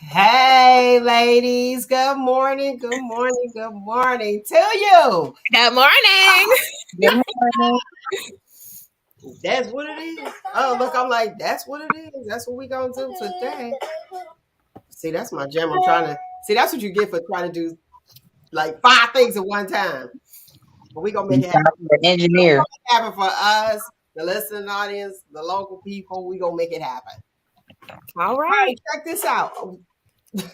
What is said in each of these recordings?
Hey, ladies. Good morning. Good morning. Good morning to you. Good morning. Good morning. That's what it is. Oh, look, I'm like, that's what it is. That's what we gonna do today. See, that's my jam. I'm trying to see. That's what you get for trying to do like 5 things at one time. But we gonna make it happen. The engineer. Happen for us, the listening audience, the local people. We gonna make it happen. All right. Check this out. Let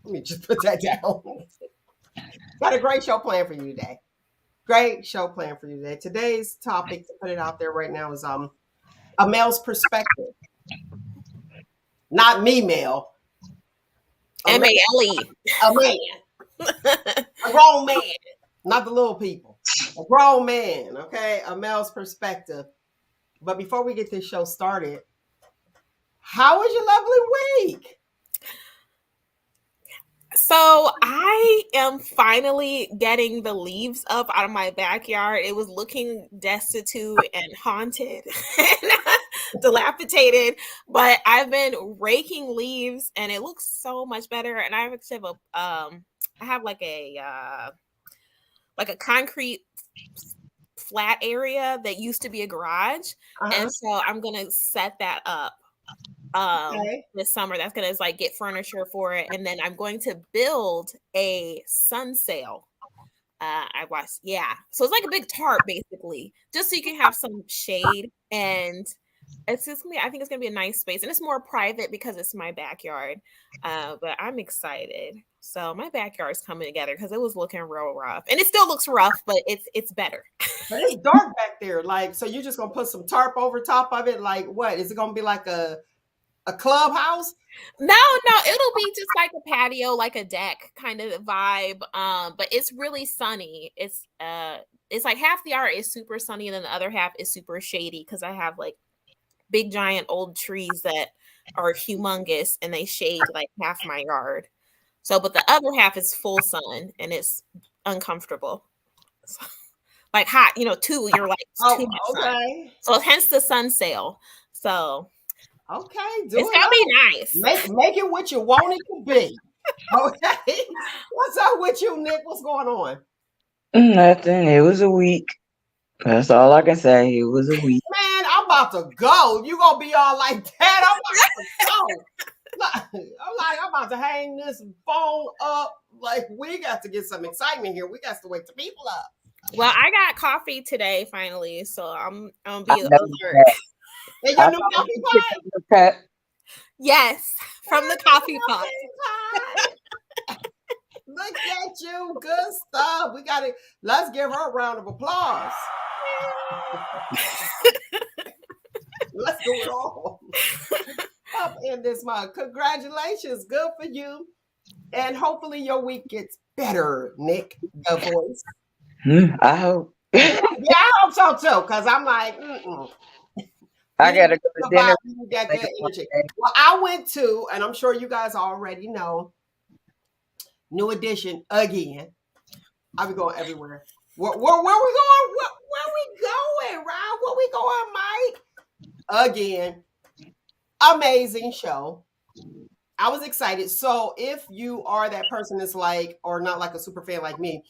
me just put that down. Got a great show planned for you today. Great show planned for you today. Today's topic, to put it out there right now, is a male's perspective. Not me, male. M-A-L-E. A man. A grown man. Not the little people. A grown man, okay? A male's perspective. But before we get this show started, how was your lovely week? So I am finally getting the leaves up out of my backyard. It was looking destitute and haunted and dilapidated, but I've been raking leaves and it looks so much better. And I actually have I have like a concrete flat area that used to be a garage, and so I'm gonna set that up this summer. That's gonna like get furniture for it, and then I'm going to build a sun sail. So it's like a big tarp basically, just so you can have some shade, and it's just gonna be, I think it's gonna be a nice space, and it's more private because it's my backyard. But I'm excited. So my backyard's coming together because it was looking real rough, and it still looks rough, but it's better. But it's dark back there, like, so you're just gonna put some tarp over top of it? Like, what is it gonna be, like a clubhouse? No, it'll be just like a patio, like a deck kind of vibe. But it's really sunny. It's like half the art is super sunny, and then the other half is super shady because I have like big giant old trees that are humongous and they shade like half my yard. So, but the other half is full sun and it's uncomfortable. So, like hot, you're like too much sun. So hence the sun sail. So okay, it's gonna be nice. Make it what you want it to be. Okay. What's up with you, Nick? What's going on? Nothing. It was a week. That's all I can say. It was a week. Man, I'm about to go. You gonna be all like that? I'm about to go. I'm about to hang this phone up. Like, we got to get some excitement here. We got to wake the people up. Well, I got coffee today finally, so I'm gonna be alert. And your new coffee pot? Yes, from the coffee pot. Look at you, good stuff. Let's give her a round of applause. Let's do it all. Up in this month. Congratulations. Good for you. And hopefully your week gets better, Nick, the voice. I hope. Yeah, I hope so too, because I'm like, I gotta go to dinner. That good energy. Well, I went to, and I'm sure you guys already know, New Edition again. I'll be going everywhere. Where we going? Where we going, Rob? Where we going, Mike? Again. Amazing show. I was excited. So if you are that person that's like, or not like a super fan like me,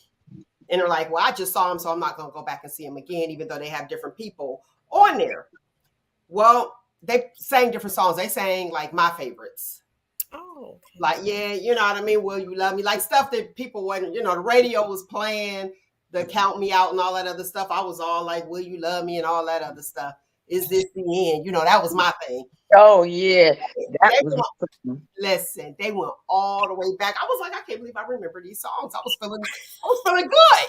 and they're like, well, I just saw him, so I'm not going to go back and see him again, even though they have different people on there. Well, they sang different songs. They sang like my favorites. Oh. Like, yeah, you know what I mean? Will You Love Me? Like stuff that people wasn't, the radio was playing, the Count Me Out and all that other stuff. I was all like, Will You Love Me and all that other stuff. Is this the end? That was my thing. Oh, yeah. Listen, they went all the way back. I was like, I can't believe I remember these songs. I was feeling good.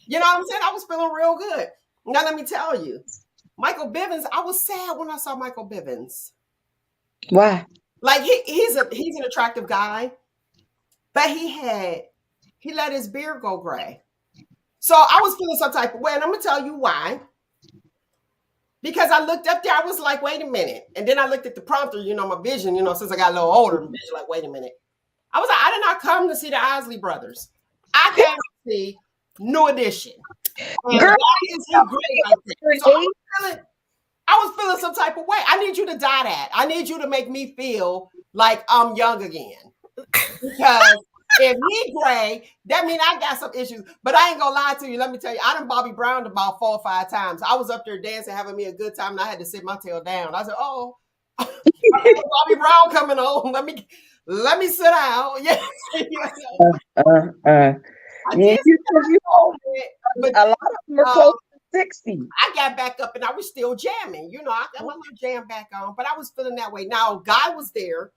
You know what I'm saying? I was feeling real good. Now, let me tell you, Michael Bivins, I was sad when I saw Michael Bivins. Why? Like, he's an attractive guy, but he let his beard go gray. So I was feeling some type of way, and I'm going to tell you why. Because I looked up there, I was like, wait a minute. And then I looked at the prompter, my vision, since I got a little older, my vision, like, wait a minute. I was like, I did not come to see the Isley Brothers. I came to see New Edition. And Girl, why is he great like that? So type of way. I need you to die that. I need you to make me feel like I'm young again. Because if he gray, that means I got some issues. But I ain't gonna lie to you. Let me tell you, I done Bobby Brown about 4 or 5 times. I was up there dancing, having me a good time, and I had to sit my tail down. I said, "Oh, Bobby Brown coming on. Let me sit down." Yeah, Uh, uh. I Yeah, did you, sit 'cause you down a know, little bit, but a lot of them are um, close to 60. I got back up and I was still jamming. I got my little jam back on, but I was feeling that way. Now, Guy was there.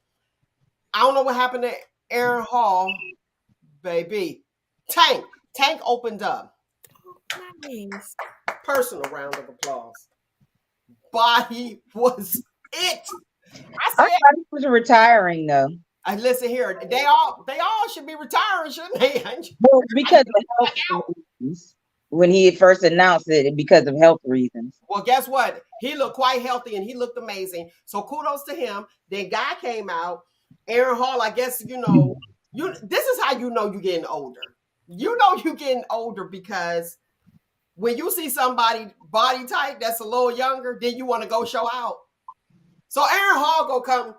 I don't know what happened to Aaron Hall, baby. Tank opened up. Nice. Personal round of applause. Body was it. I I said, thought he was retiring though. I listen here. They all should be retiring, shouldn't they? Well, because of health reasons. When he had first announced it, because of health reasons. Well, guess what? He looked quite healthy and he looked amazing. So kudos to him. Then Guy came out. Aaron Hall, I guess this is how you know you're getting older. You know you're getting older because when you see somebody body type that's a little younger, then you want to go show out. So Aaron Hall go come,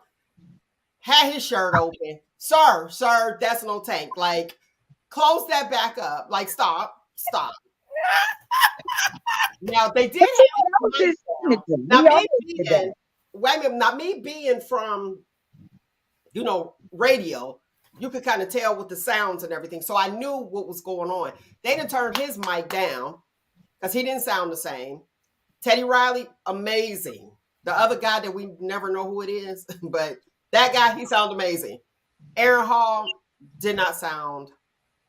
had his shirt open. Sir, that's no Tank. Like, close that back up. Like, stop. Now they did That have was his signature. now He me always did that. being wait a minute, not me being from radio, you could kind of tell with the sounds and everything. So I knew what was going on. They done turned his mic down because he didn't sound the same. Teddy Riley, amazing. The other guy that we never know who it is, but that guy, he sounded amazing. Aaron Hall did not sound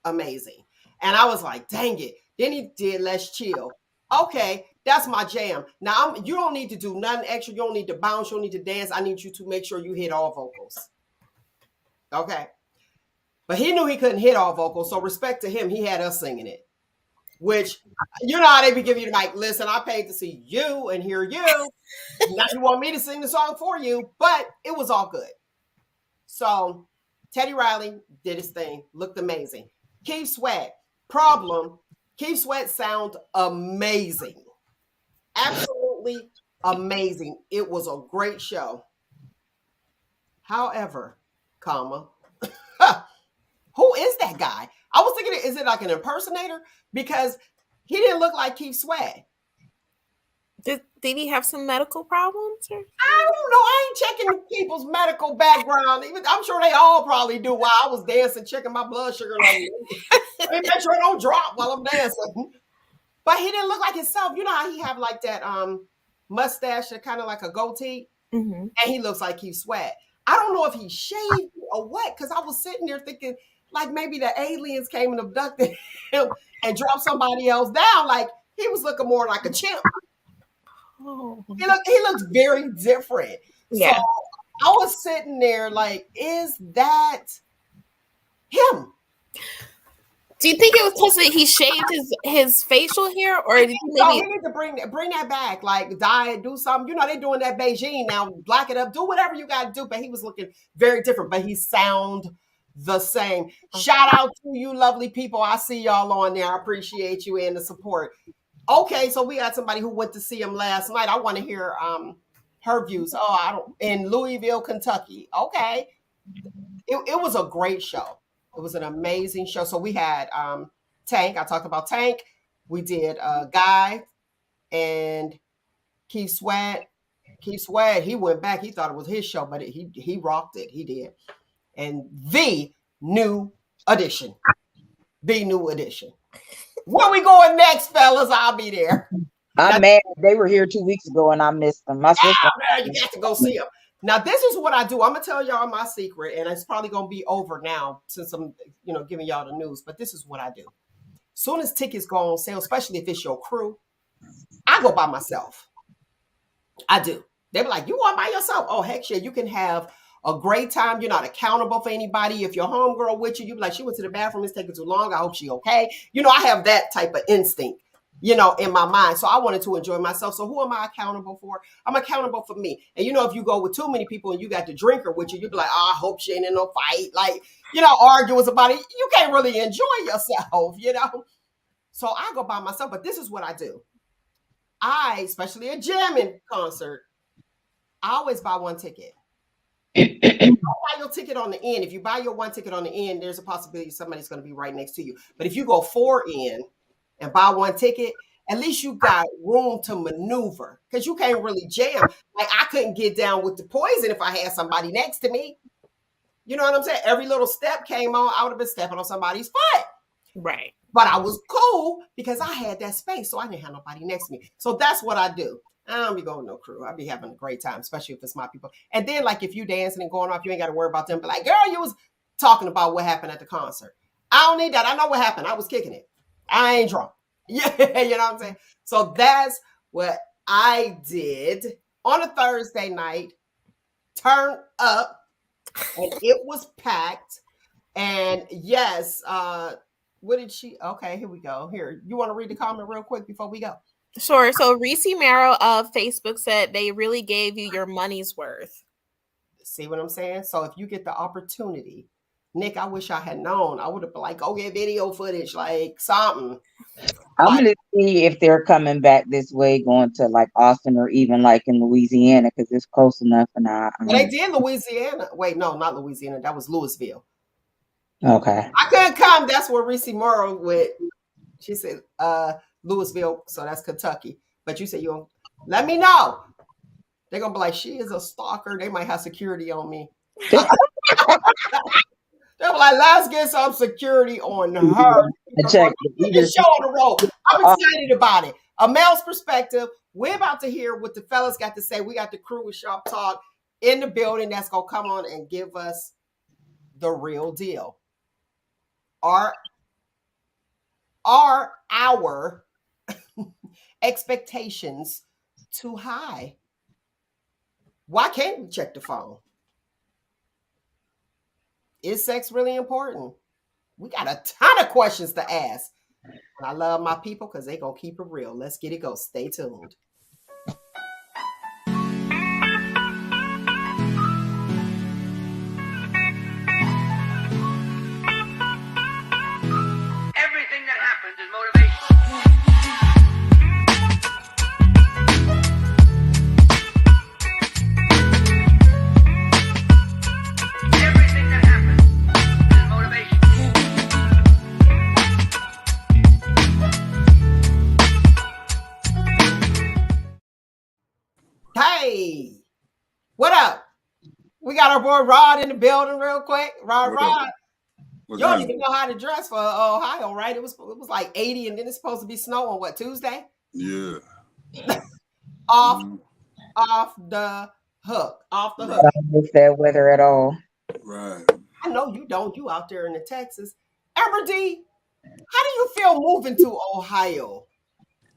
amazing. And I was like, dang it. Then he did Let's Chill. Okay, that's my jam. Now, you don't need to do nothing extra. You don't need to bounce. You don't need to dance. I need you to make sure you hit all vocals. Okay. But he knew he couldn't hit all vocals. So respect to him. He had us singing it. Which, you know how they be giving you the mic. Listen, I paid to see you and hear you. Now you want me to sing the song for you. But it was all good. So Teddy Riley did his thing. Looked amazing. Keith Sweat. Problem. Keith Sweat sound amazing. Absolutely amazing. It was a great show. However, who is that guy? I was thinking, is it like an impersonator? Because he didn't look like Keith Sweat. Did he have some medical problems? Or? I don't know. I ain't checking people's medical background. I'm sure they all probably do while I was dancing, checking my blood sugar. Like, make sure it don't drop while I'm dancing. But he didn't look like himself. You know how he have like that mustache that kind of like a goatee? Mm-hmm. And he looks like Keith Sweat. I don't know if he shaved or what, because I was sitting there thinking, like maybe the aliens came and abducted him and dropped somebody else down. Like he was looking more like a chimp. Oh. He looks very different. Yeah. So I was sitting there like, is that him? Do you think it was because he shaved his facial hair, or did he maybe? He need to bring that back, like dye it, do something. You know, they doing that Beijing now, black it up, do whatever you got to do. But he was looking very different, but he sound the same. Shout out to you, lovely people. I see y'all on there. I appreciate you and the support. Okay, so we got somebody who went to see him last night. I want to hear her views. In Louisville, Kentucky. Okay, it was a great show. It was an amazing show. So we had Tank. I talked about Tank. We did Guy and Keith Sweat. Keith Sweat, he went back. He thought it was his show, but he rocked it. He did. And the new edition. The new edition. Where we going next, fellas? I'll be there. I'm mad. They were here 2 weeks ago and I missed them. My sister. Man, you got to go see them. Now, this is what I do. I'm going to tell y'all my secret, and it's probably going to be over now since I'm, giving y'all the news. But this is what I do. Soon as tickets go on sale, especially if it's your crew, I go by myself. I do. They be like, you want by yourself? Oh, heck yeah. You can have a great time. You're not accountable for anybody. If your homegirl with you, you be like, she went to the bathroom. It's taking too long. I hope she okay. I have that type of instinct. In my mind. So I wanted to enjoy myself. So who am I accountable for? I'm accountable for me. And if you go with too many people and you got the drinker with you, you'd be like, I hope she ain't in no fight. Like, arguing about it. You can't really enjoy yourself, So I go by myself. But this is what I do. Especially a jamming concert, I always buy one ticket. Don't buy your ticket on the end. If you buy your one ticket on the end, there's a possibility somebody's going to be right next to you. But if you go 4 in and buy one ticket, at least you got room to maneuver because you can't really jam. Like I couldn't get down with the poison if I had somebody next to me. You know what I'm saying? Every little step came on, I would have been stepping on somebody's foot. Right. But I was cool because I had that space, so I didn't have nobody next to me. So that's what I do. I don't be going to no crew. I be having a great time, especially if it's my people. And then, like, if you dancing and going off, you ain't got to worry about them. But like, girl, you was talking about what happened at the concert. I don't need that. I know what happened. I was kicking it. I ain't drunk. Yeah, you know what I'm saying? So that's what I did on a Thursday night. Turn up, and it was packed. And yes, what did she? Okay, here we go. Here, you want to read the comment real quick before we go? Sure. So Reese Marrow of Facebook said they really gave you your money's worth. See what I'm saying? So if you get the opportunity, Nick, I wish I had known. I would have been like, go get video footage, like something. I'm gonna see if they're coming back this way, going to like Austin or even like in Louisiana because it's close enough. And They did Louisiana. Wait, no, not Louisiana. That was Louisville. Okay. I couldn't come. That's where Reese Morrow went. She said, Louisville, so that's Kentucky. But you said you don't let me know. They're gonna be like, she is a stalker. They might have security on me. They'll be like, let's get some security on her. Check Get the show on the road. I'm excited about it. A male's perspective. We're about to hear what the fellas got to say. We got the crew with Shop Talk in the building that's gonna come on and give us the real deal. Are our expectations too high? Why can't we check the phone? Is sex really important? We got a ton of questions to ask. And I love my people because they gonna keep it real. Let's get it go. Stay tuned. Everything that happens is motivation. Everything that happens is motivation. Hey, what up? We got our boy Rod in the building real quick. Rod. You don't even know how to dress for Ohio, right? It was like 80 and then it's supposed to be snow on what, Tuesday? Yeah. Off the hook. Off the hook. I don't miss that weather at all. Right. I know you don't. You out there in the Texas. Amber D, how do you feel moving to Ohio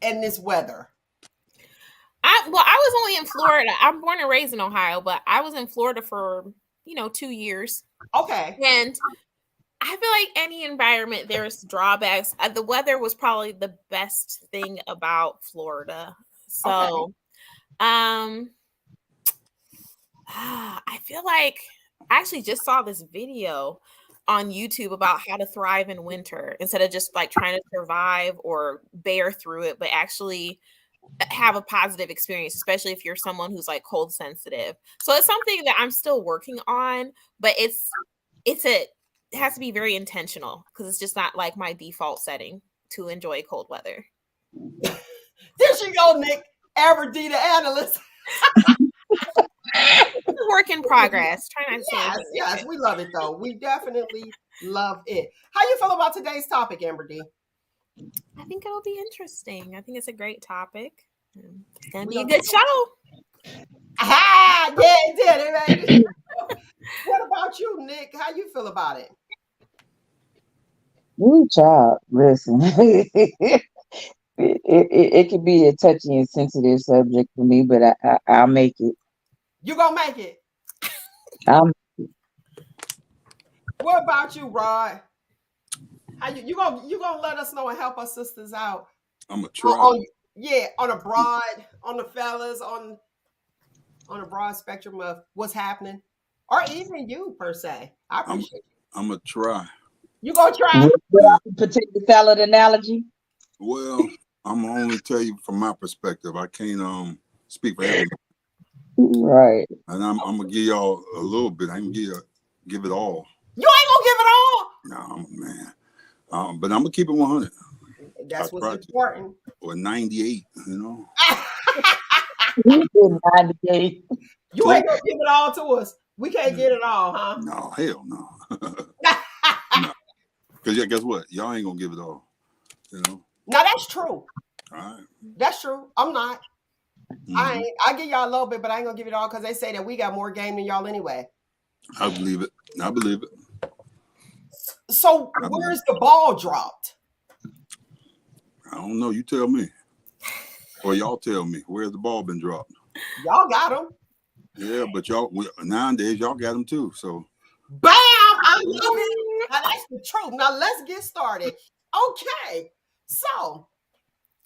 in this weather? I was only in Florida. I'm born and raised in Ohio, but I was in Florida for 2 years. Okay. And I feel like any environment, there's drawbacks. The weather was probably the best thing about Florida. So, I feel like I actually just saw this video on YouTube about how to thrive in winter instead of just like trying to survive or bear through it, but actually have a positive experience, especially if you're someone who's like cold sensitive. So it's something that I'm still working on, but it has to be very intentional because it's just not like my default setting to enjoy cold weather. There she go, Nick. Amber D, the analyst. It's a work in progress. Try not to say Yes, we love it though. We definitely love it. How you feel about today's topic, Amber D? I think it'll be interesting. I think it's a great topic. It's gonna be a good show. Ah, yeah, it did. What about you, Nick? How you feel about it? Ooh, child, listen. It could be a touchy and sensitive subject for me, but I'll make it. You gonna make it? What about you, Rod? How you gonna let us know and help our sisters out? I'm gonna try. On the fellas, on a broad spectrum of what's happening, or even you per se. I appreciate you. I'm gonna try. You gonna try? Potato salad analogy. Well, I'm gonna only tell you from my perspective. I can't speak for everybody. Right. And I'm gonna give y'all a little bit. I ain't gonna give it all. You ain't gonna give it all. No, man. But I'm gonna keep it 100. I That's what's try to, important. or 98. You know, He did 98. You close. ain't gonna give it all to us. We can't get it all, huh? No, hell no. No, because yeah, guess what? Y'all ain't gonna give it all. You know. Now that's true. All right. That's true. I'm not. Mhm. I give y'all a little bit, but I ain't gonna give it all because they say that we got more game than y'all anyway. I believe it. I believe it. So I believe where's the ball dropped? I don't know. You tell me, or y'all tell me. Where's the ball been dropped? Y'all got them. Yeah, but nowadays y'all got them too. So Bam! I love it. Now that's the truth. Now let's get started. Okay. So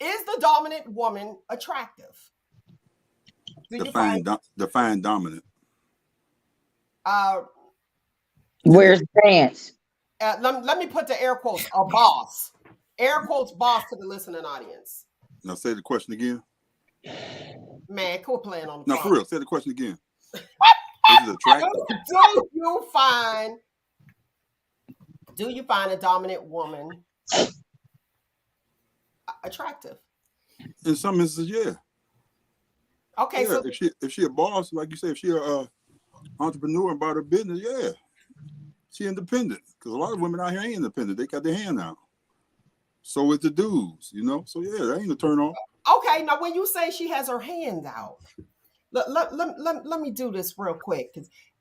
is the dominant woman attractive? Do you find define dominant. uh Where's Vance? let me put the air quotes a boss. Air quotes boss to the listening audience. Now say the question again. Man, quit playing on the No, phone. for real. Say the question again. Is it attractive? Do you find a dominant woman attractive? In some instances, yeah. Okay, Yeah, so if she a boss, like you say, if she a entrepreneur about her business, yeah, she independent. Because a lot of women out here ain't independent. They got their hand out. So is the dudes, you know. So yeah, that ain't a turn off. okay, now when you say she has her hand out, let me do this real quick.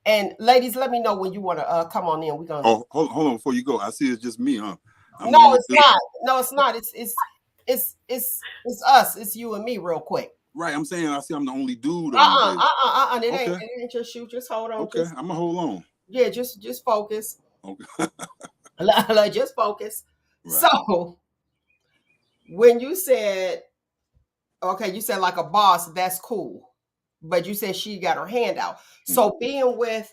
And ladies, let me know when you want to come on in. We're gonna. Oh, hold on before you go. I see it's just me, huh? I'm the No, only it's dude. not. No, it's not. It's us. It's you and me, real quick. Right, I'm saying I see I'm the only dude on the day. It Okay, ain't just shoot. Just hold on. okay, I'm gonna hold on. Yeah, just focus. Okay, Just focus. right. So when you said, okay, you said like a boss, that's cool. But you said she got her hand out. So being with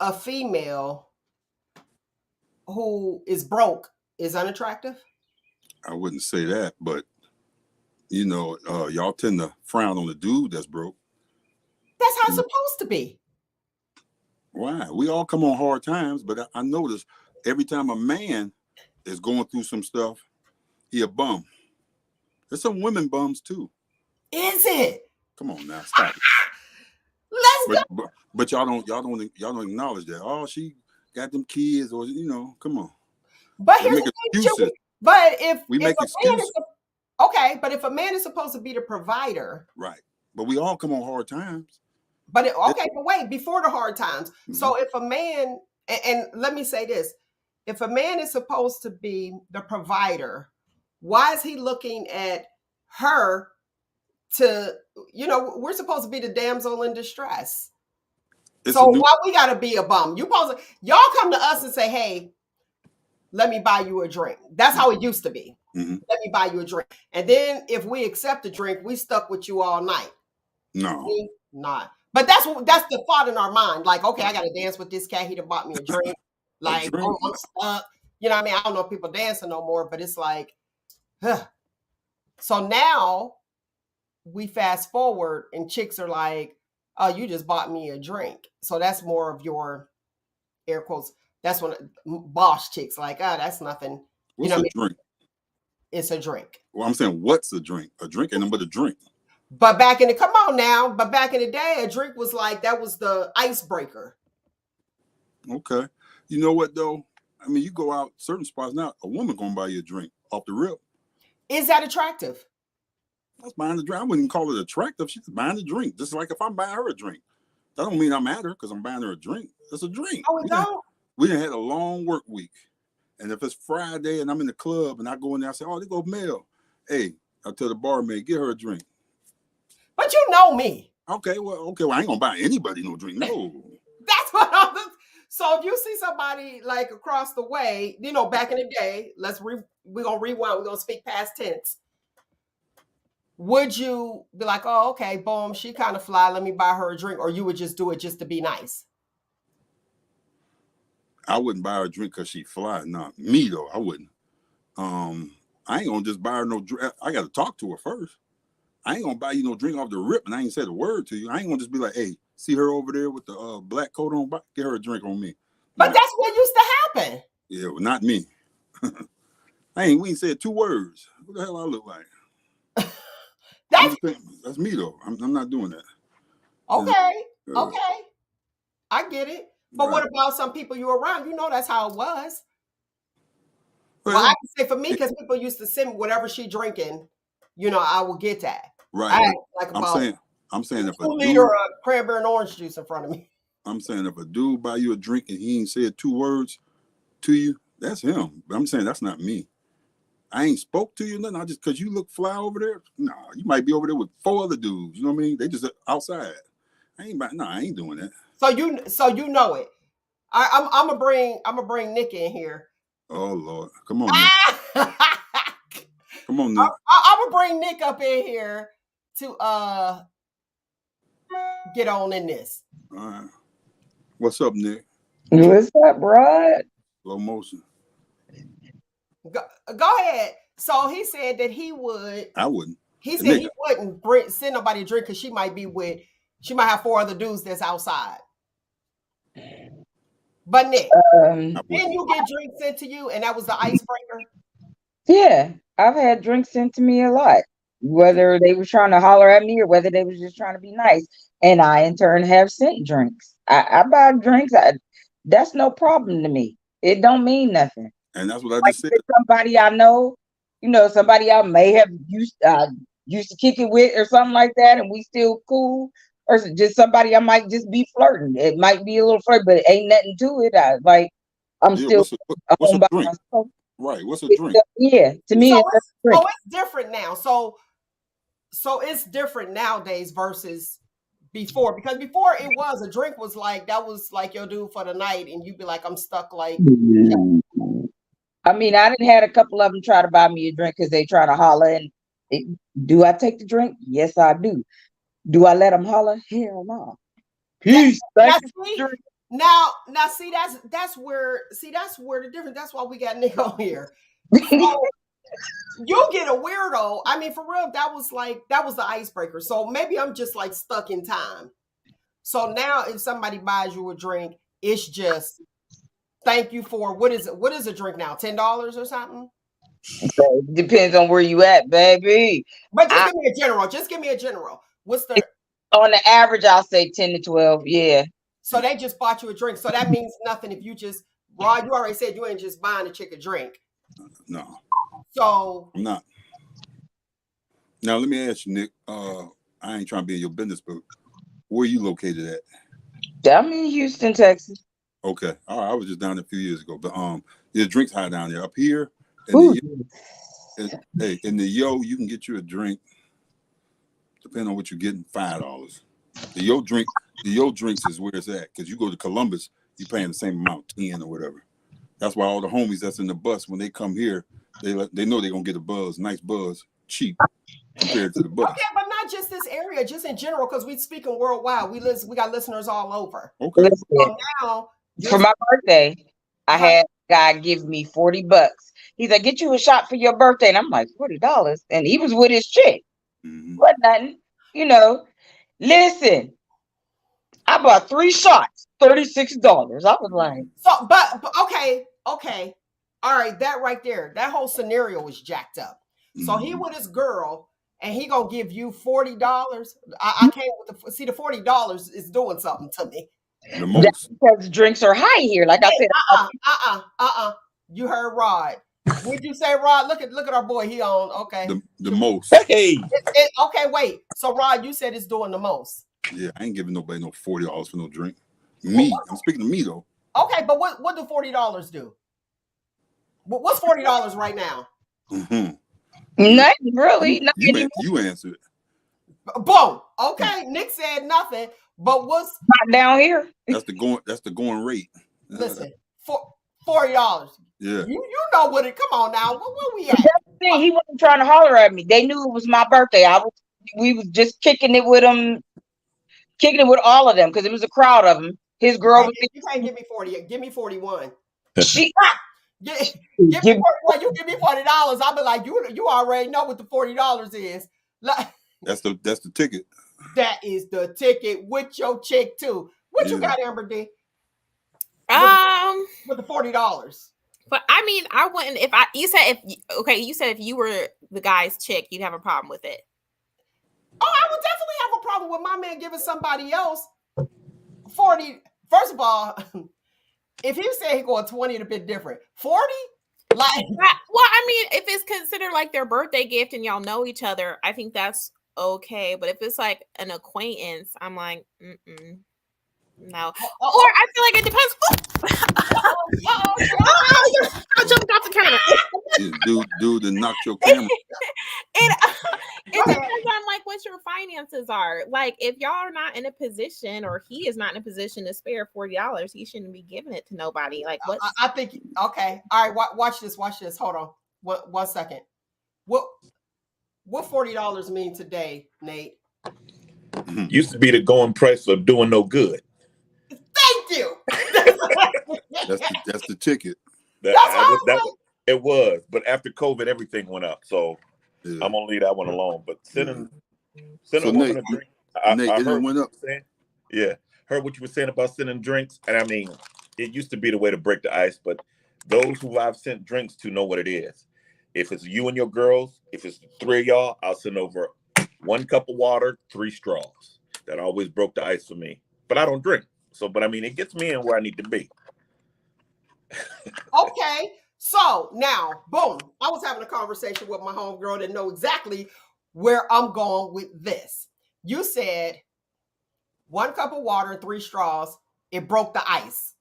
a female who is broke is unattractive? I wouldn't say that, but you know, y'all tend to frown on the dude that's broke. That's how You it's know, supposed to be. why? We all come on hard times, but I notice every time a man is going through some stuff, he a bum. There's some women bums too. Is it? Come on now, stop it. Let's go. But y'all don't acknowledge that. Oh, she got them kids, or you know, come on. But We here's make the thing, excuses. but if We if make a man is excuses. okay, but if a man is supposed to be the provider, Right. But we all come on hard times. but okay, but wait, before the hard times. So Mhm. if a man, and let me say this, if a man is supposed to be the provider, why is he looking at her to, we're supposed to be the damsel in distress. It's So a new. why we gotta be a bum? Y'all come to us and say, hey, let me buy you a drink. That's how it used to be. Mm-hmm. Let me buy you a drink. And then if we accept the drink, we stuck with you all night. No. We not. But that's the thought in our mind. Like, okay, I gotta dance with this cat. He done bought me a drink. A Like, drink. oh, I'm stuck. You know what I mean? I don't know if people dancing no more, but it's like, huh. So now we fast forward and chicks are like, oh, you just bought me a drink. So that's more of your air quotes. That's when boss chicks like, oh, that's nothing. What's a What I mean? drink? It's a drink. Well, I'm saying, what's a drink? A drink ain't nothing but a drink. But back in the day, a drink was like, that was the icebreaker. Okay. You know what though? I mean, you go out certain spots now, a woman gonna buy you a drink off the rip. Is that attractive? That's buying the drink. I wouldn't call it attractive. She's buying a drink. Just like if I'm buying her a drink. That don't mean I'm at her because I'm buying her a drink. It's a drink. Oh, it don't? We done had a long work week. And if it's Friday and I'm in the club and I go in there, I say, oh, they go Mel. Hey, I tell the barmaid, get her a drink. But you know me. Okay, well, I ain't gonna buy anybody no drink. No. That's what I'm. So if you see somebody like across the way, back in the day, we're gonna rewind. We're gonna speak past tense. Would you be like, oh, okay, boom, she kind of fly. Let me buy her a drink, or you would just do it just to be nice? I wouldn't buy her a drink because she fly. Not me though. I wouldn't. I ain't gonna just buy her no drink. I got to talk to her first. I ain't gonna buy you no drink off the rip, and I ain't said a word to you. I ain't gonna just be like, hey, see her over there with the black coat on, get her a drink on me. But that's what used to happen. Yeah, well, not me. We ain't said 2 words. What the hell I look like? That's me though. I'm not doing that. Okay. I get it. But Right. what about some people you were around? You know that's how it was. Well, I can say for me, because people used to send me whatever she drinking, I will get that. right. I like I'm saying if a 2 dude, liter of cranberry and orange juice in front of me. I'm saying if a dude buy you a drink and he ain't said 2 words to you, that's him. But I'm saying that's not me. I ain't spoke to you nothing. I just because you look fly over there. Nah, you might be over there with 4 other dudes. You know what I mean? They just outside. I ain't doing that. So you know it. I'm gonna bring Nick in here. Oh Lord, come on, Nick. Come on, Nick. I'm gonna bring Nick up in here to get on in this. All right. What's up, Nick? What's up, Rod? Slow motion. Go ahead. So he said that he would. I wouldn't. He said he wouldn't send nobody a drink because she might have 4 other dudes that's outside. But Nick, didn't you get drinks sent to you, and that was the icebreaker? Yeah, I've had drinks sent to me a lot, whether they were trying to holler at me or whether they was just trying to be nice. And I, in turn, have sent drinks. I buy drinks. That's no problem to me. It don't mean nothing. And that's what I just said. Somebody I know, somebody I may have used to kick it with or something like that, and we still cool. Or just somebody I might just be flirting. It might be a little flirt, but it ain't nothing to it. I'm still what's a drink? Right. What's a drink? Yeah, to me, it's a drink. So it's different now. So it's different nowadays versus before, because before it was a drink was like that was like your dude for the night, and you'd be like, I'm stuck. Like, I mean, I didn't had a couple of them try to buy me a drink because they try to holler. And do I take the drink? Yes, I do. Do I let them holler? Hell no. Peace. Now, see, that's where the difference. That's why we got Nick on here. So, you get a weirdo. I mean, for real, that was the icebreaker. So maybe I'm just like stuck in time. So now, if somebody buys you a drink, it's just thank you for what is it? What is a drink now? $10 or something? So it depends on where you at, baby. But just give me a general. What's the on the average? I'll say 10 to 12. Yeah. So they just bought you a drink. So that means nothing if you just Rod. You already said you ain't just buying a chick a drink. No. So I'm not. Now let me ask you, Nick. I ain't trying to be in your business, but where you located at? I'm in Houston, Texas. Okay. All right. I was just down there a few years ago, but there's drinks high down there. Up here, in the you can get you a drink. Depending on what you're getting, $5. The Yo drinks is where it's at, because you go to Columbus, you're paying the same amount, 10 or whatever. That's why all the homies that's in the bus, when they come here, they know they're gonna get a nice buzz, cheap compared to the bus. Okay, but not just this area, just in general, because we speaking worldwide. We got listeners all over. Okay. So now, for my birthday, I had a guy give me $40. He's like, "Get you a shot for your birthday," and I'm like, $40, and he was with his chick. What nothing, Listen, I bought 3 shots, $36. I was like, so, but okay, all right, that right there, that whole scenario was jacked up. So he with his girl, and he gonna give you $40. I can't see the $40 is doing something to me. The most because drinks are high here. Like I said, You heard Rod. What'd you say, Rod? Look at our boy. He on okay. The most. Hey. Okay, wait. So Rod, you said it's doing the most. Yeah, I ain't giving nobody no $40 for no drink. I'm speaking to me though. Okay, but what do $40 do? What's $40 right now? Nothing really. You answered it. Boom. Okay, Nick said nothing. But what's not down here? That's the going rate. Listen, $40. Yeah. You know what it. Come on now. Where we at? He wasn't trying to holler at me. They knew it was my birthday. We was just kicking it with them, kicking it with all of them because it was a crowd of them. His girl. You can't give me 40. Give me 41. She. Give me 41. You give me $40. I'll be like, you already know what the $40 is. Like, That's the ticket. That is the ticket with your chick too. What you Yeah. got, Amber D? Um, With the $40. but I mean, I wouldn't if I. You said if you were the guy's chick, you'd have a problem with it. Oh, I would definitely have a problem with my man giving somebody else 40. First of all, if he said he going 20, it'd be different. 40? Like, Well, I mean, if it's considered like their birthday gift and y'all know each other, I think that's okay. But if it's like an acquaintance, I'm like, no. Or I feel like it depends. I jumped off the camera. Yeah, dude, that knocked your camera. It depends on like what your finances are. Like if y'all are not in a position, or he is not in a position to spare $40, he shouldn't be giving it to nobody. Like what? I think, okay. All right, watch this. Hold on. One second. What $40 mean today, Nate? Used to be the going price of doing no good. Thank you. That's the ticket. It was, but after COVID, everything went up. So Yeah. I'm gonna leave that one alone. But sending So a woman Nate, a drink. Nate, I it heard went up. Yeah, heard what you were saying about sending drinks, and I mean, it used to be the way to break the ice. But those who I've sent drinks to know what it is. If it's you and your girls, if it's the three of y'all, I'll send over 1 cup of water, 3 straws. That always broke the ice for me. But I don't drink, so but I mean, it gets me in where I need to be. Okay. So now, boom, I was having a conversation with my homegirl that know exactly where I'm going with this. You said 1 cup of water and 3 straws. It broke the ice.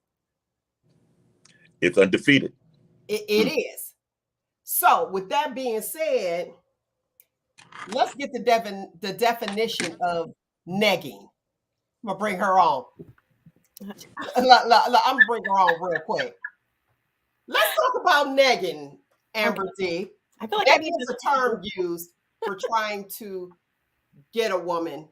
It's undefeated. It is. So with that being said, let's get the definition of negging. I'm gonna bring her on. I'm gonna bring her on real quick. Let's talk about negging, Amber D. I feel like I Negging need is to a term used for trying to get a woman.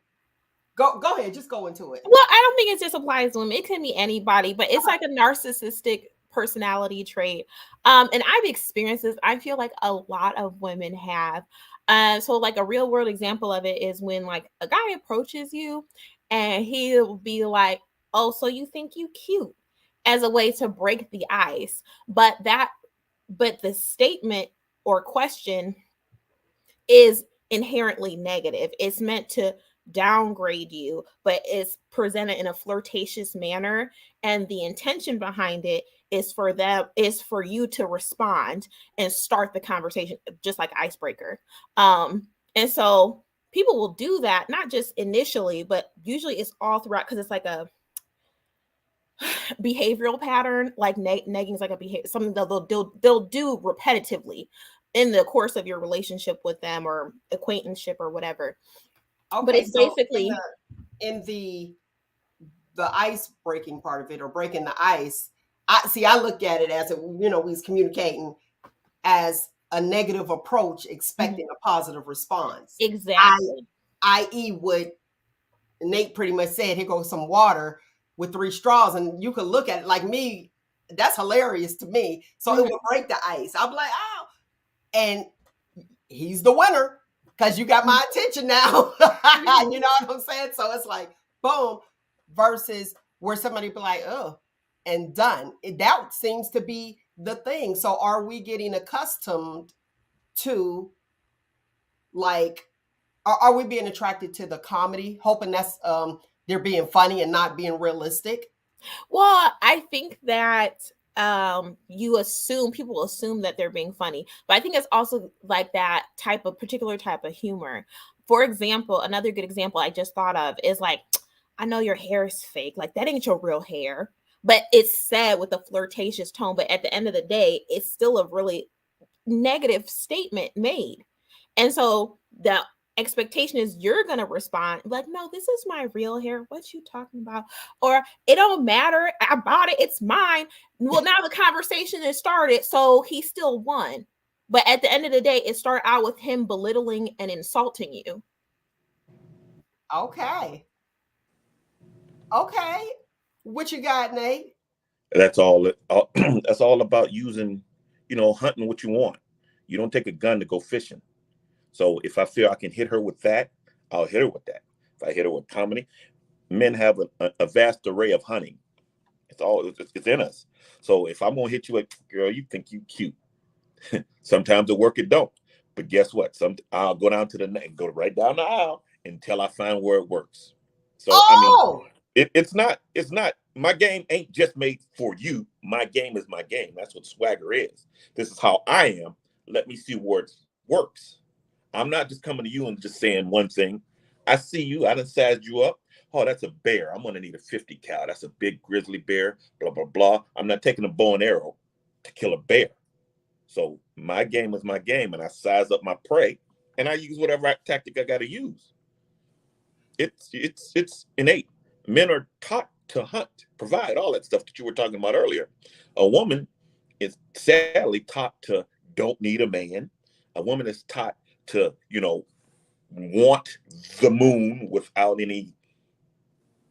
Go ahead, just go into it. Well, I don't think it just applies to women. It can be anybody, but it's like a narcissistic personality trait. And I've experienced this. I feel like a lot of women have. So like a real world example of it is when like a guy approaches you and he'll be like, "Oh, so you think you cute," as a way to break the ice. But the statement or question is inherently negative. It's meant to downgrade you, but it's presented in a flirtatious manner, and the intention behind it is for you to respond and start the conversation, just like icebreaker. And so people will do that not just initially, but usually it's all throughout, because it's like a behavioral pattern. Like negging is like a behavior, something that they'll do repetitively in the course of your relationship with them or acquaintanceship or whatever. Okay, But it's so basically in the ice breaking part of it, or breaking the ice. I look at it as he's communicating as a negative approach, expecting a positive response. exactly. I.e., what Nate pretty much said, here goes some water with 3 straws, and you could look at it like me. That's hilarious to me. So it would break the ice. I'm like, oh, and he's the winner because you got my attention now. You know what I'm saying? So it's like, boom, versus where somebody be like, oh, and done. That seems to be the thing. So are we getting accustomed to, like, are we being attracted to the comedy, hoping that's they're being funny and not being realistic? Well, I think that people assume that they're being funny, but I think it's also like that particular type of humor. For example, another good example I just thought of is like, "I know your hair is fake, like that ain't your real hair," but it's said with a flirtatious tone. But at the end of the day, it's still a really negative statement made. And so the expectation is you're going to respond like, "No, this is my real hair. What you talking about?" Or, "It don't matter. I bought it. It's mine." Well, now the conversation has started, so he still won. But at the end of the day, it started out with him belittling and insulting you. Okay. What you got, Nate? That's all. That's all about using, hunting what you want. You don't take a gun to go fishing. So if I feel I can hit her with that, I'll hit her with that. If I hit her with comedy, men have a vast array of hunting. It's in us. So if I'm gonna hit you like, girl, you think you cute. Sometimes it work, it don't. But guess what? I'll go down to the neck, go right down the aisle until I find where it works. So I mean, Oh, it's not my game ain't just made for you. My game is my game. That's what swagger is. This is how I am. Let me see where it works. I'm not just coming to you and just saying one thing. I see you. I done sized you up. Oh, that's a bear. I'm gonna need a 50 cal. That's a big grizzly bear. Blah blah blah. I'm not taking a bow and arrow to kill a bear. So my game is my game, and I size up my prey, and I use whatever tactic I got to use. It's innate. Men are taught to hunt, provide, all that stuff that you were talking about earlier. A woman is sadly taught to don't need a man. A woman is taught to, want the moon without any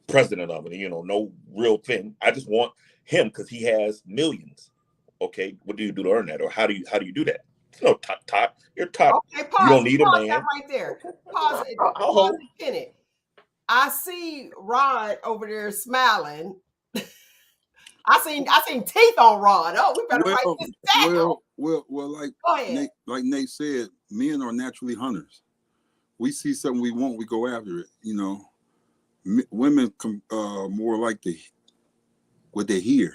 president of it, no real thing. I just want him because he has millions. Okay, what do you do to earn that? Or how do you do that? No, taught. You're taught okay. you don't Pause. need a Pause that man. right there. Pause it. I'll Pause hold. it. Pin it. I see Rod over there smiling. I seen teeth on Rod. Oh, we better write this down. Well. Like Go ahead. Nate said, men are naturally hunters. We see something we want, we go after it. Women more like what they hear.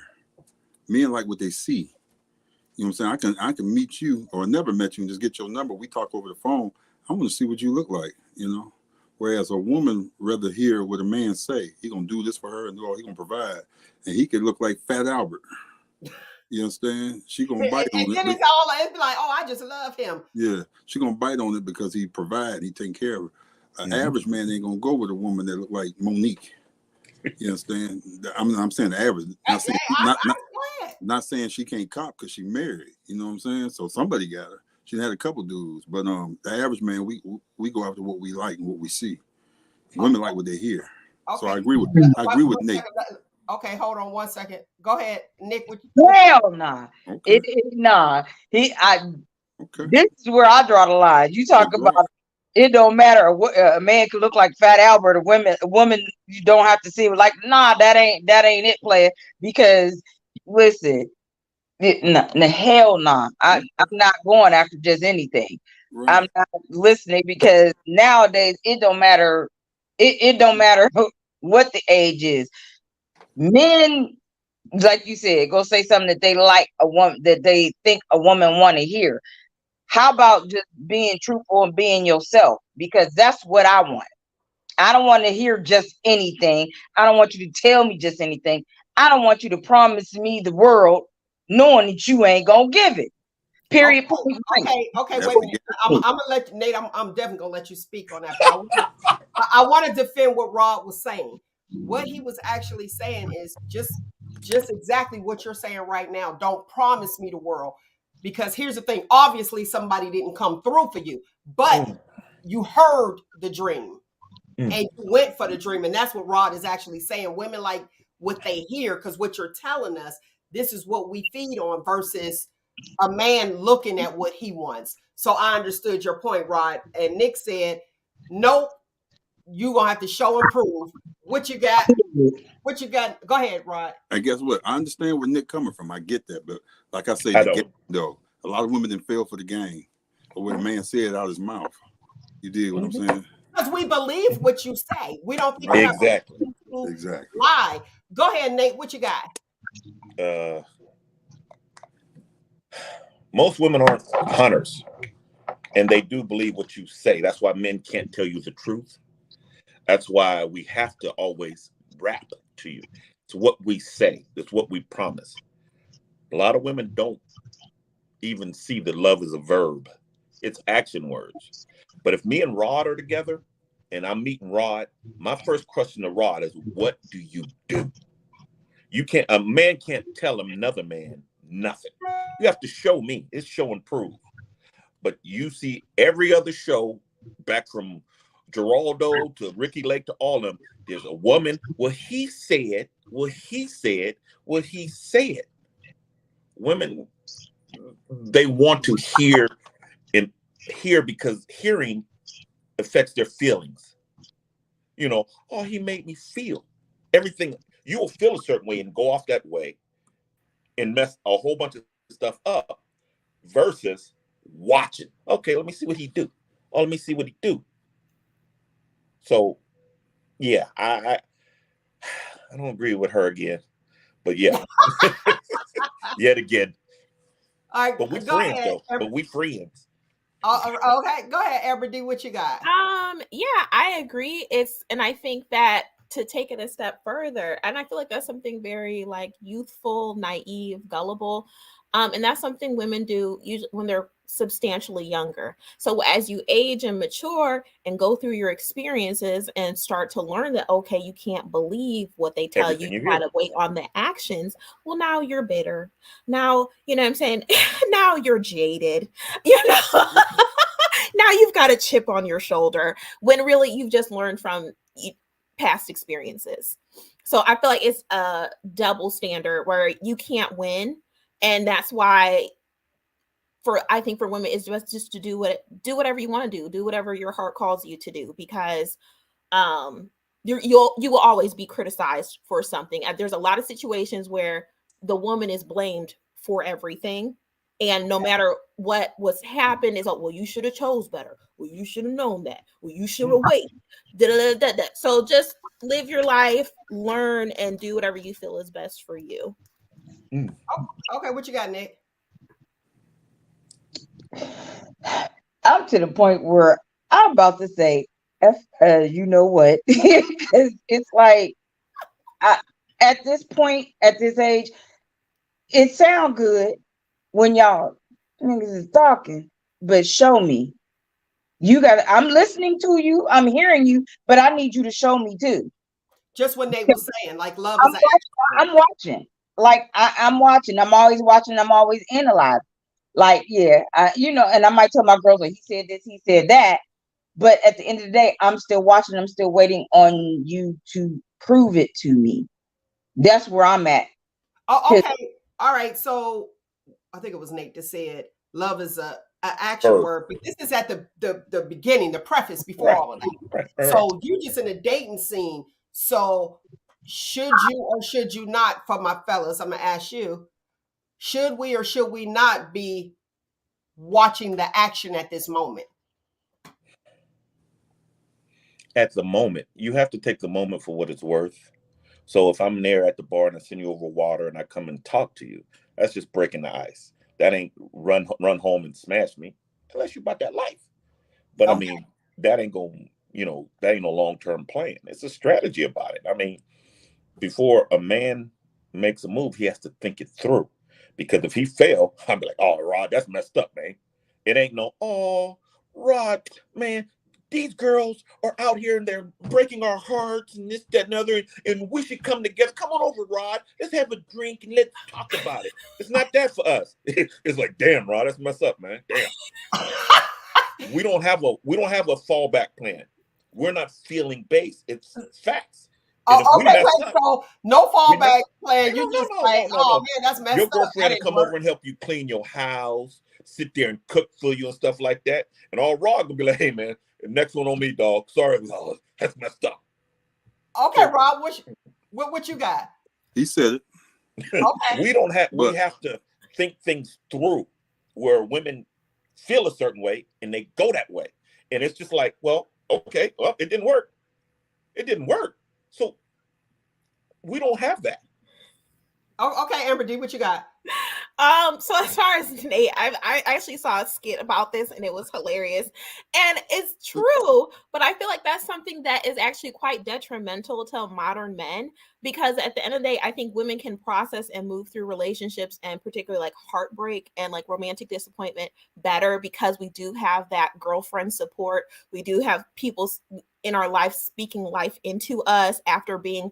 Men like what they see. You know what I'm saying? I can meet you or never met you and just get your number. We talk over the phone. I want to see what you look like. Whereas a woman rather hear what a man say. He gonna do this for her and he gonna provide, and he could look like Fat Albert. You understand? She gonna bite on And then it. it'd be like, oh, I just love him. Yeah, she gonna bite on it because he provide. He taking care of her. An average man ain't gonna go with a woman that look like Monique. You understand? I'm saying the average. Not saying she can't cop because she married. You know what I'm saying? So somebody got her. She had a couple dudes, but the average man, we go after what we like and what we see. Women like what they hear. Okay. So I agree with Nate. Okay, hold on 1 second. Go ahead, Nick. Hell nah. Okay. Nah. Okay. This is where I draw the line. You talk That's about right. it don't matter. A man could look like Fat Albert. A woman, you don't have to see it. Like, nah, that ain't it, player. Because listen, hell nah. I'm not going after just anything. Right. I'm not listening because nowadays it don't matter. It don't matter what the age is. Men, like you said, go say something that they like a woman, that they think a woman want to hear. How about just being truthful and being yourself? Because that's what I want. I don't want to hear just anything. I don't want you to tell me just anything. I don't want you to promise me the world knowing that you ain't gonna give it. Period. Okay. Wait a minute. I'm gonna let you, Nate. I'm definitely gonna let you speak on that. But I want to defend what Rod was saying. What he was actually saying is just exactly what you're saying right now. Don't promise me the world, because here's the thing. Obviously, somebody didn't come through for you, but you heard the dream and you went for the dream, and that's what Rod is actually saying. Women like what they hear, because what you're telling us, this is what we feed on versus a man looking at what he wants. So I understood your point, Rod. And Nick said, nope, you gonna have to show and prove. What you got? What you got? Go ahead, Rod. And guess what? I understand where Nick coming from. I get that, but like I say, though, a lot of women didn't fail for the game, or what a man said out his mouth. You did what I'm saying? Because we believe what you say. We don't think exactly. Lie. Go ahead, Nate. What you got? Most women aren't hunters, and they do believe what you say. That's why men can't tell you the truth. That's why we have to always rap to you. It's what we say. It's what we promise. A lot of women don't even see that love is a verb. It's action words. But if me and Rod are together and I'm meeting Rod, my first question to Rod is, what do you do? A man can't tell another man nothing. You have to show me. It's show and prove. But you see every other show, back from Geraldo to Ricky Lake to all of them, there's a woman. Well, he said. Women, they want to hear because hearing affects their feelings. Oh, he made me feel everything. You will feel a certain way and go off that way and mess a whole bunch of stuff up versus watching. Okay, let me see what he do. Oh, let me see what he do. So yeah, I don't agree with her again. But yeah, yet again. All But we right, go friends ahead. though. But we friends. Okay, go ahead, Amber D. What you got? Yeah, I agree. And I think that to take it a step further, and I feel like that's something very like youthful, naive, gullible. And that's something women do usually when they're substantially younger. So as you age and mature and go through your experiences and start to learn that okay, you can't believe what they tell you, Everything you you hear. gotta wait on the actions. Well, now you're bitter. Now, you know what I'm saying? Now you're jaded. You know, now you've got a chip on your shoulder when really you've just learned from past experiences. So I feel like it's a double standard where you can't win, and that's why for I think for women it's just to do whatever you want to do whatever your heart calls you to do, because um you will always be criticized for something. There's a lot of situations where the woman is blamed for everything, and no matter what was happened is like, well, you should have chose better, well, you should have known that, well, you should have waited. Da, da, da, da, da. So just live your life, learn, and do whatever you feel is best for you. Mm. Okay, what you got, Nick? I'm to the point where I'm about to say, F, you know what? 'Cause it's like, I, at this point, at this age, it sound good when y'all niggas is talking, but show me. You got. I'm listening to you. I'm hearing you, but I need you to show me too. Just what Nate was saying, like love I'm is an watching. action word. I'm watching. Like I'm watching. I'm always watching. I'm always analyzing. Like yeah, and I might tell my girls like he said this, he said that, but at the end of the day, I'm still watching. I'm still waiting on you to prove it to me. That's where I'm at. Oh, 'Cause okay. All right. So I think it was Nate that said love is a action Verb. word, but this is at the beginning, the preface before Right. all of that. Right. So you just in a dating scene. So should you or should you not, for my fellas, I'm gonna ask you, should we or should we not be watching the action at this moment? At the moment, you have to take the moment for what it's worth. So if I'm there at the bar and I send you over water and I come and talk to you, that's just breaking the ice. That ain't run home and smash me, unless you about that life. But I Okay. mean, that ain't going, that ain't no long term plan. It's a strategy about it. I mean, before a man makes a move, he has to think it through. Because if he fail, I'm like, oh, Rod, that's messed up, man. It ain't no, oh, Rod, man, these girls are out here and they're breaking our hearts and this, that, and other, and we should come together. Come on over, Rod. Let's have a drink and let's talk about it. It's not that for us. It's like, damn, Rod, that's messed up, man. Damn. We don't have a fallback plan. We're not feeling based. It's facts. And if Oh, we okay, mess wait. up, So no we mess fallback up. plan. Ain't You no, no, just no, like, no, no, oh no. man, that's Your messed up. That girlfriend to didn't come work. over and help you clean your house, sit there and cook for you and stuff like that. And all Raw gonna be like, hey man, next one on me, dog. Sorry, oh, that's messed up. Okay, So Rob, what you got? He said it, Okay. we but have to think things through where women feel a certain way and they go that way. And it's just like, well, okay, well, it didn't work. It didn't work. So we don't have that. Oh, okay, Amber D, what you got? So as far as Nate, I actually saw a skit about this and it was hilarious. And it's true, but I feel like that's something that is actually quite detrimental to modern men, because at the end of the day, I think women can process and move through relationships and particularly like heartbreak and like romantic disappointment better because we do have that girlfriend support. We do have people in our life speaking life into us after being,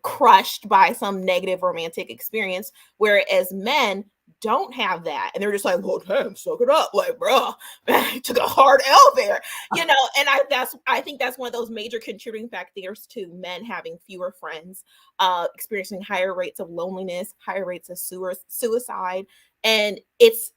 crushed by some negative romantic experience. Whereas men don't have that. And they're just like, well, damn, suck it up. Like, bro, man, you took a hard L there. And I think that's one of those major contributing factors to men having fewer friends, experiencing higher rates of loneliness, higher rates of suicide. And it's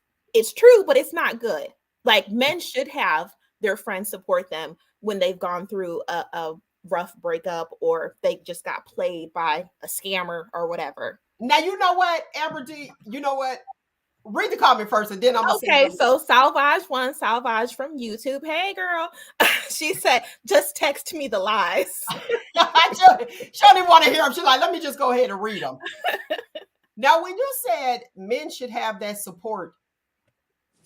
true, but it's not good. Like men should have their friends support them when they've gone through a rough breakup or they just got played by a scammer or whatever. Now you know what, Amber D. You know what? Read the comment first, and then I'm gonna say Okay, something. so Salvage from YouTube. Hey girl. She said, just text me the lies. She don't even want to hear them. She's like, let me just go ahead and read them. Now, when you said men should have that support,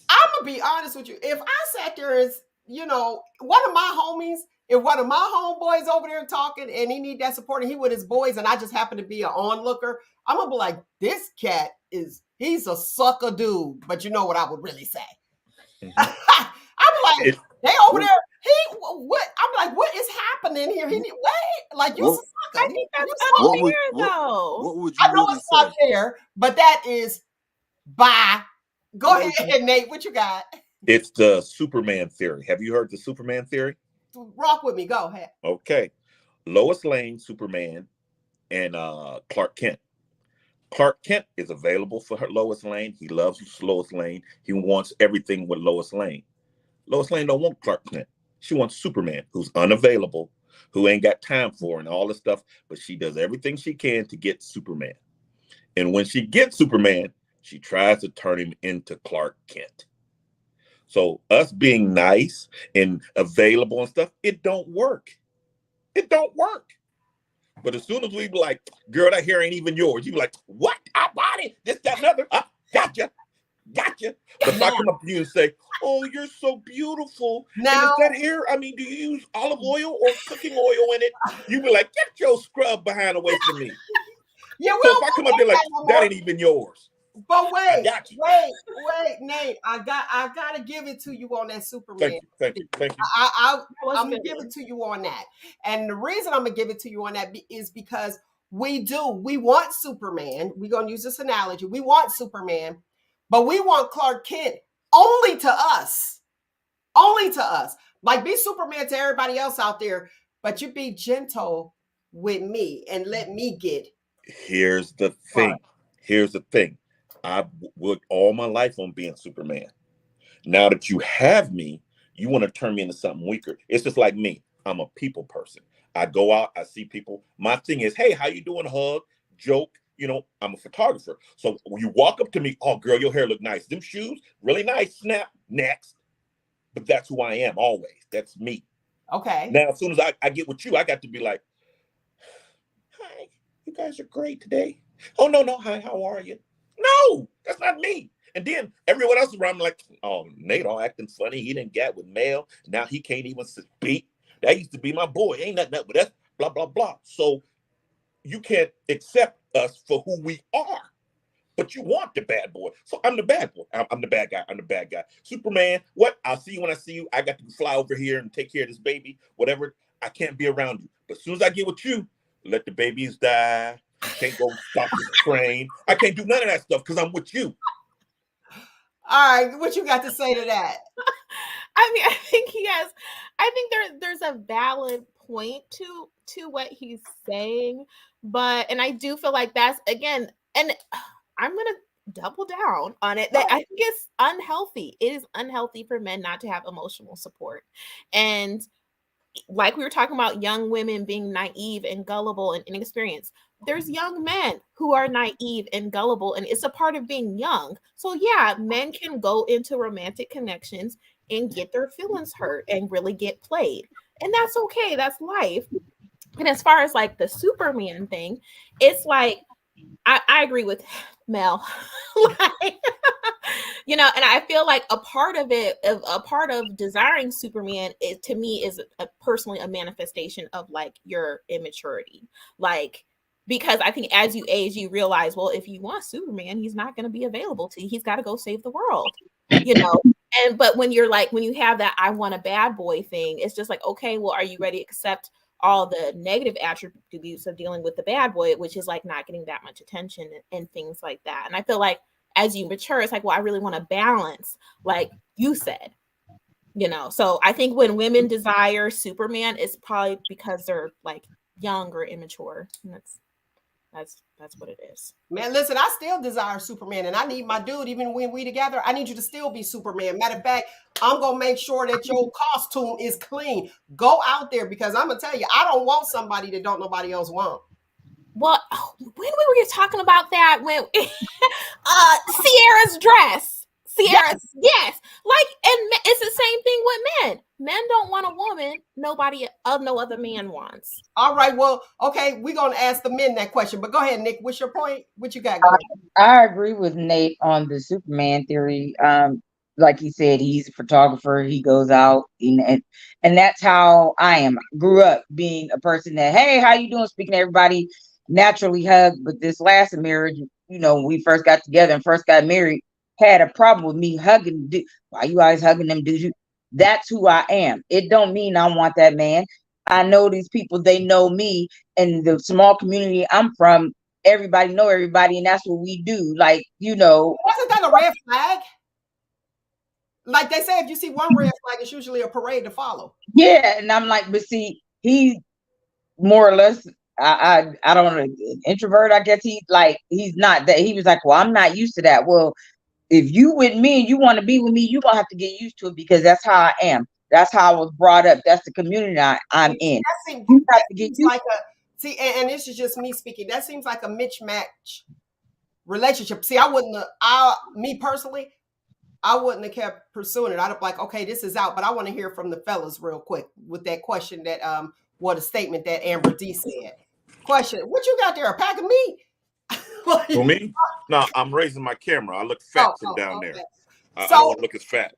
I'm gonna be honest with you. If I sat there as, one of my homies, if one of my homeboys over there talking and he need that support and he with his boys and I just happen to be an onlooker, I'm gonna be like, this cat he's a sucker dude. But you know what I would really say? Mhm. I'm like, It- they over there. What? I'm like, what is happening here? Wait, like you What a I sucker. think You that's sucker. what would unfair though. what would I you know really it's not say? fair, but that is bye. Go What would ahead, Nate. What you got? It's the Superman theory. Have you heard the Superman theory? Rock with me. Go ahead. Okay. Lois Lane, Superman, and Clark Kent. Clark Kent is available for Lois Lane. He loves Lois Lane. He wants everything with Lois Lane. Lois Lane don't want Clark Kent. She wants Superman, who's unavailable, who ain't got time for her and all this stuff. But she does everything she can to get Superman. And when she gets Superman, she tries to turn him into Clark Kent. So us being nice and available and stuff, it don't work. It don't work. But as soon as we be like, girl, that hair ain't even yours, you be like, what? I bought it. This, that, another. Gotcha. Gotcha. But if I Now, come up to you and say, oh, you're so beautiful. And now, is that hair? I mean, do you use olive oil or cooking oil in it? You be like, get your scrub behind away from me. yeah, we So if don't I come want up there like, that no that more. ain't even yours. But I wait, got you. wait, Nate. I gotta give it to you on that Superman. Thank you. Thank you. Thank you. I'm Was gonna give it to you on that. And the reason I'm gonna give it to you on that is because we want Superman. We're gonna use this analogy. We want Superman, but we want Clark Kent only to us. Only to us. Like be Superman to everybody else out there, but you be gentle with me and let me get Here's the Clark. thing. Here's the thing. I worked all my life on being Superman. Now that you have me, you want to turn me into something weaker. It's just like me. I'm a people person. I go out, I see people. My thing is, hey, how you doing? Hug, joke. I'm a photographer. So when you walk up to me, oh, girl, your hair look nice. Them shoes, really nice. Snap, next. But that's who I am always. That's me. Okay. Now, as soon as I get with you, I got to be like, hi, you guys are great today. Oh, no, no, hi, how are you? No, that's not me. And then everyone else around me like, oh, Nate all acting funny. He didn't get with Mel. Now he can't even speak. That used to be my boy. Ain't nothing up, but that's blah, blah, blah. So you can't accept us for who we are. But you want the bad boy. So I'm the bad boy. I'm the bad guy. I'm the bad guy. Superman, what? I'll see you when I see you. I got to fly over here and take care of this baby, whatever. I can't be around you. But as soon as I get with you, let the babies die. Can't go stop this train. I can't do none of that stuff because I'm with you. All right. What you got to say to that? I mean, I think there's a valid point to what he's saying, and I do feel like that's again, and I'm gonna double down on it that I think it's unhealthy. It is unhealthy for men not to have emotional support. And like we were talking about young women being naive and gullible and inexperienced, there's young men who are naive and gullible, and it's a part of being young. So yeah, men can go into romantic connections and get their feelings hurt and really get played, and that's okay. That's life. And as far as like the Superman thing, it's like I agree with Mel. Like, and I feel like a part of it, a part of desiring Superman, to me is personally a manifestation of like your immaturity. Like, because I think as you age, you realize, well, if you want Superman, he's not going to be available to you. He's got to go save the world, you know. But when you have that I want a bad boy thing, it's just like, okay, well, are you ready to accept all the negative attributes of dealing with the bad boy, which is like not getting that much attention and things like that. And I feel like as you mature, it's like, well, I really want to balance, like you said, So I think when women desire Superman, it's probably because they're like young or immature. And that's That's what it is. Man, listen, I still desire Superman, and I need my dude, even when we together, I need you to still be Superman. Matter of fact, I'm gonna make sure that your costume is clean. Go out there, because I'm gonna tell you, I don't want somebody that don't nobody else want. Well, when we were talking about that, when Sierra's dress, yes, like, and it's the same thing with men. Men don't want a woman nobody no other man wants. All right, well, okay, we're gonna ask the men that question, but go ahead, Nick. What's your point? What you got going? I agree with Nate on the Superman theory. Like he said, he's a photographer. He goes out, and that's how I am. Grew up being a person that, hey, how you doing? Speaking to everybody, naturally hug. But this last marriage, when we first got together and first got married, had a problem with me hugging. Why you always hugging them dudes? That's who I am. It don't mean I want that man. I know these people. They know me, and the small community I'm from. Everybody know everybody, and that's what we do. Like, Wasn't that a red flag? Like they say, if you see one red flag, it's usually a parade to follow. yeah. And I'm like, but see, he more or less, I don't know, introvert. I guess he's not that. He was like, well, I'm not used to that. Well, if you with me and you want to be with me, you're gonna have to get used to it, because that's how I am. That's how I was brought up. That's the community I'm in. You have to get used like a see, and this is just me speaking. That seems like a mismatch relationship. See, me personally, I wouldn't have kept pursuing it. I'd have like, okay, this is out, but I want to hear from the fellas real quick with that question that what a statement that Amber D said. Question: what you got there? A pack of meat? For me? No, I'm raising my camera. I look fat from down there. I So- don't want to look as fat.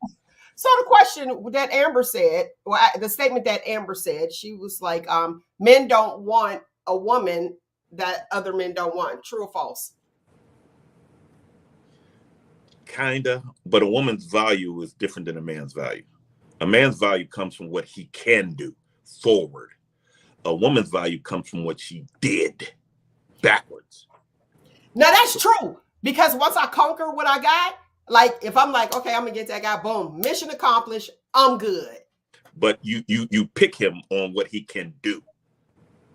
So the question that Amber said, the statement that Amber said, she was like, men don't want a woman that other men don't want. True or false? Kinda, but a woman's value is different than a man's value. A man's value comes from what he can do forward. A woman's value comes from what she did backwards. Now that's true, because once I conquer what I got, like if I'm like, okay, I'm gonna get that guy, boom, mission accomplished, I'm good. But you pick him on what he can do.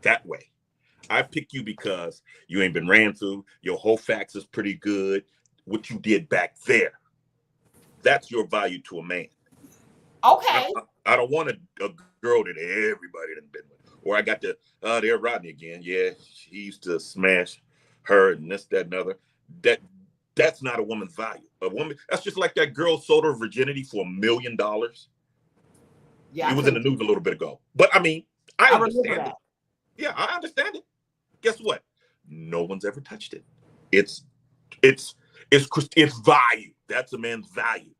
That way. I pick you because you ain't been ran through. Your whole facts is pretty good. What you did back there. That's your value to a man. Okay. I don't want a girl that everybody done been with. Or I got they're Rodney again. Yeah, he used to smash her and this, that, and other. That's not a woman's value. A woman, that's just like that girl sold her virginity for $1 million. Yeah. It was in the news a little bit ago. But I mean, I understand it. Yeah, I understand it. Guess what? No one's ever touched it. It's value. That's a man's value.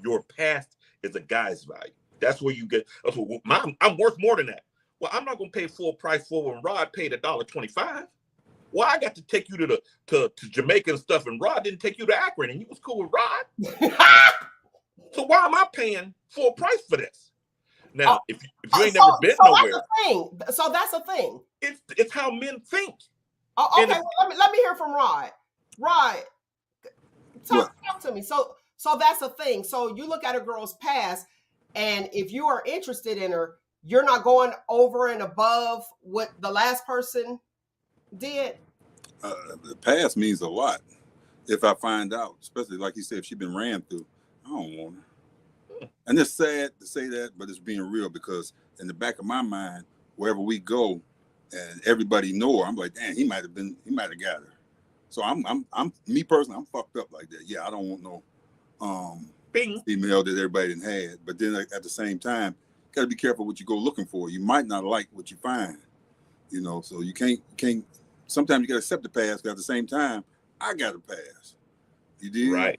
Your past is a guy's value. That's where you get. I'm worth more than that. Well, I'm not gonna pay full price for when Rod paid $1.25. Well, I got to take you to Jamaica and stuff, and Rod didn't take you to Akron, and you was cool with Rod. So why am I paying full price for this? Now, if you ain't never been nowhere, that's a thing. It's how men think. Oh, okay, well, let me hear from Rod. Rod, talk to me. So that's a thing. So you look at a girl's past, and if you are interested in her, you're not going over and above what the last person did. The past means a lot. If I find out, especially like you said, if she's been ran through, I don't want her. And it's sad to say that, but it's being real, because in the back of my mind, wherever we go, and everybody know her, I'm like, damn, he might have got her. So I'm me personally, I'm fucked up like that. Yeah, I don't want no female that everybody done had. But then at the same time, you gotta be careful what you go looking for. You might not like what you find, so you can't. Sometimes you gotta accept the past, but at the same time, I got a pass. You did, right?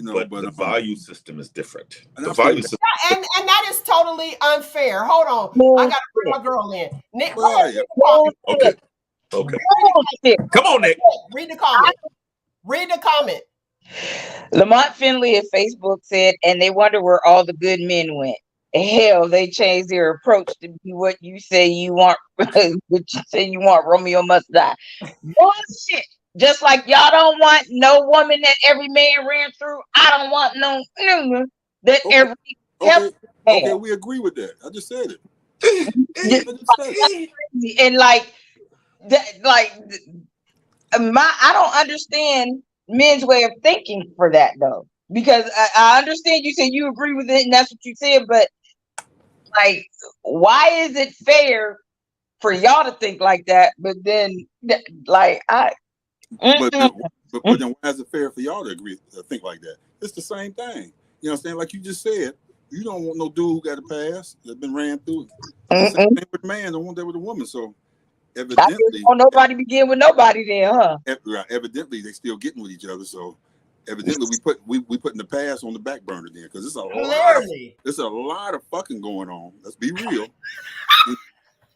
But the value system is different. The value system, and that is totally unfair. Hold on, I gotta bring my girl in. Nick, okay. Come on, Nick. Read the comment. Read the comment. Lamont Finley at Facebook said, and they wonder where all the good men went. Hell, they changed their approach to be what you say you want. What you say you want, Romeo must die. Bullshit. Just like y'all don't want no woman that every man ran through. I don't want no that every. Okay, we agree with that. I just said it. And like that, like I don't understand men's way of thinking for that though, because I understand you said you agree with it and that's what you said, but like, why is it fair for y'all to think like that? But then, like, But mm-mm, then, but then why is it fair for y'all to agree to think like that? It's the same thing. You know what I'm saying? Like you just said, you don't want no dude who got a past that's been ran through. It's the same mm-mm. thing with a man. Don't want that with a woman. So I just evidently, want nobody begin with nobody then, huh? evidently they still getting with each other. So evidently we putting the past on the back burner then, because Clearly. there's a lot of fucking going on. Let's be real.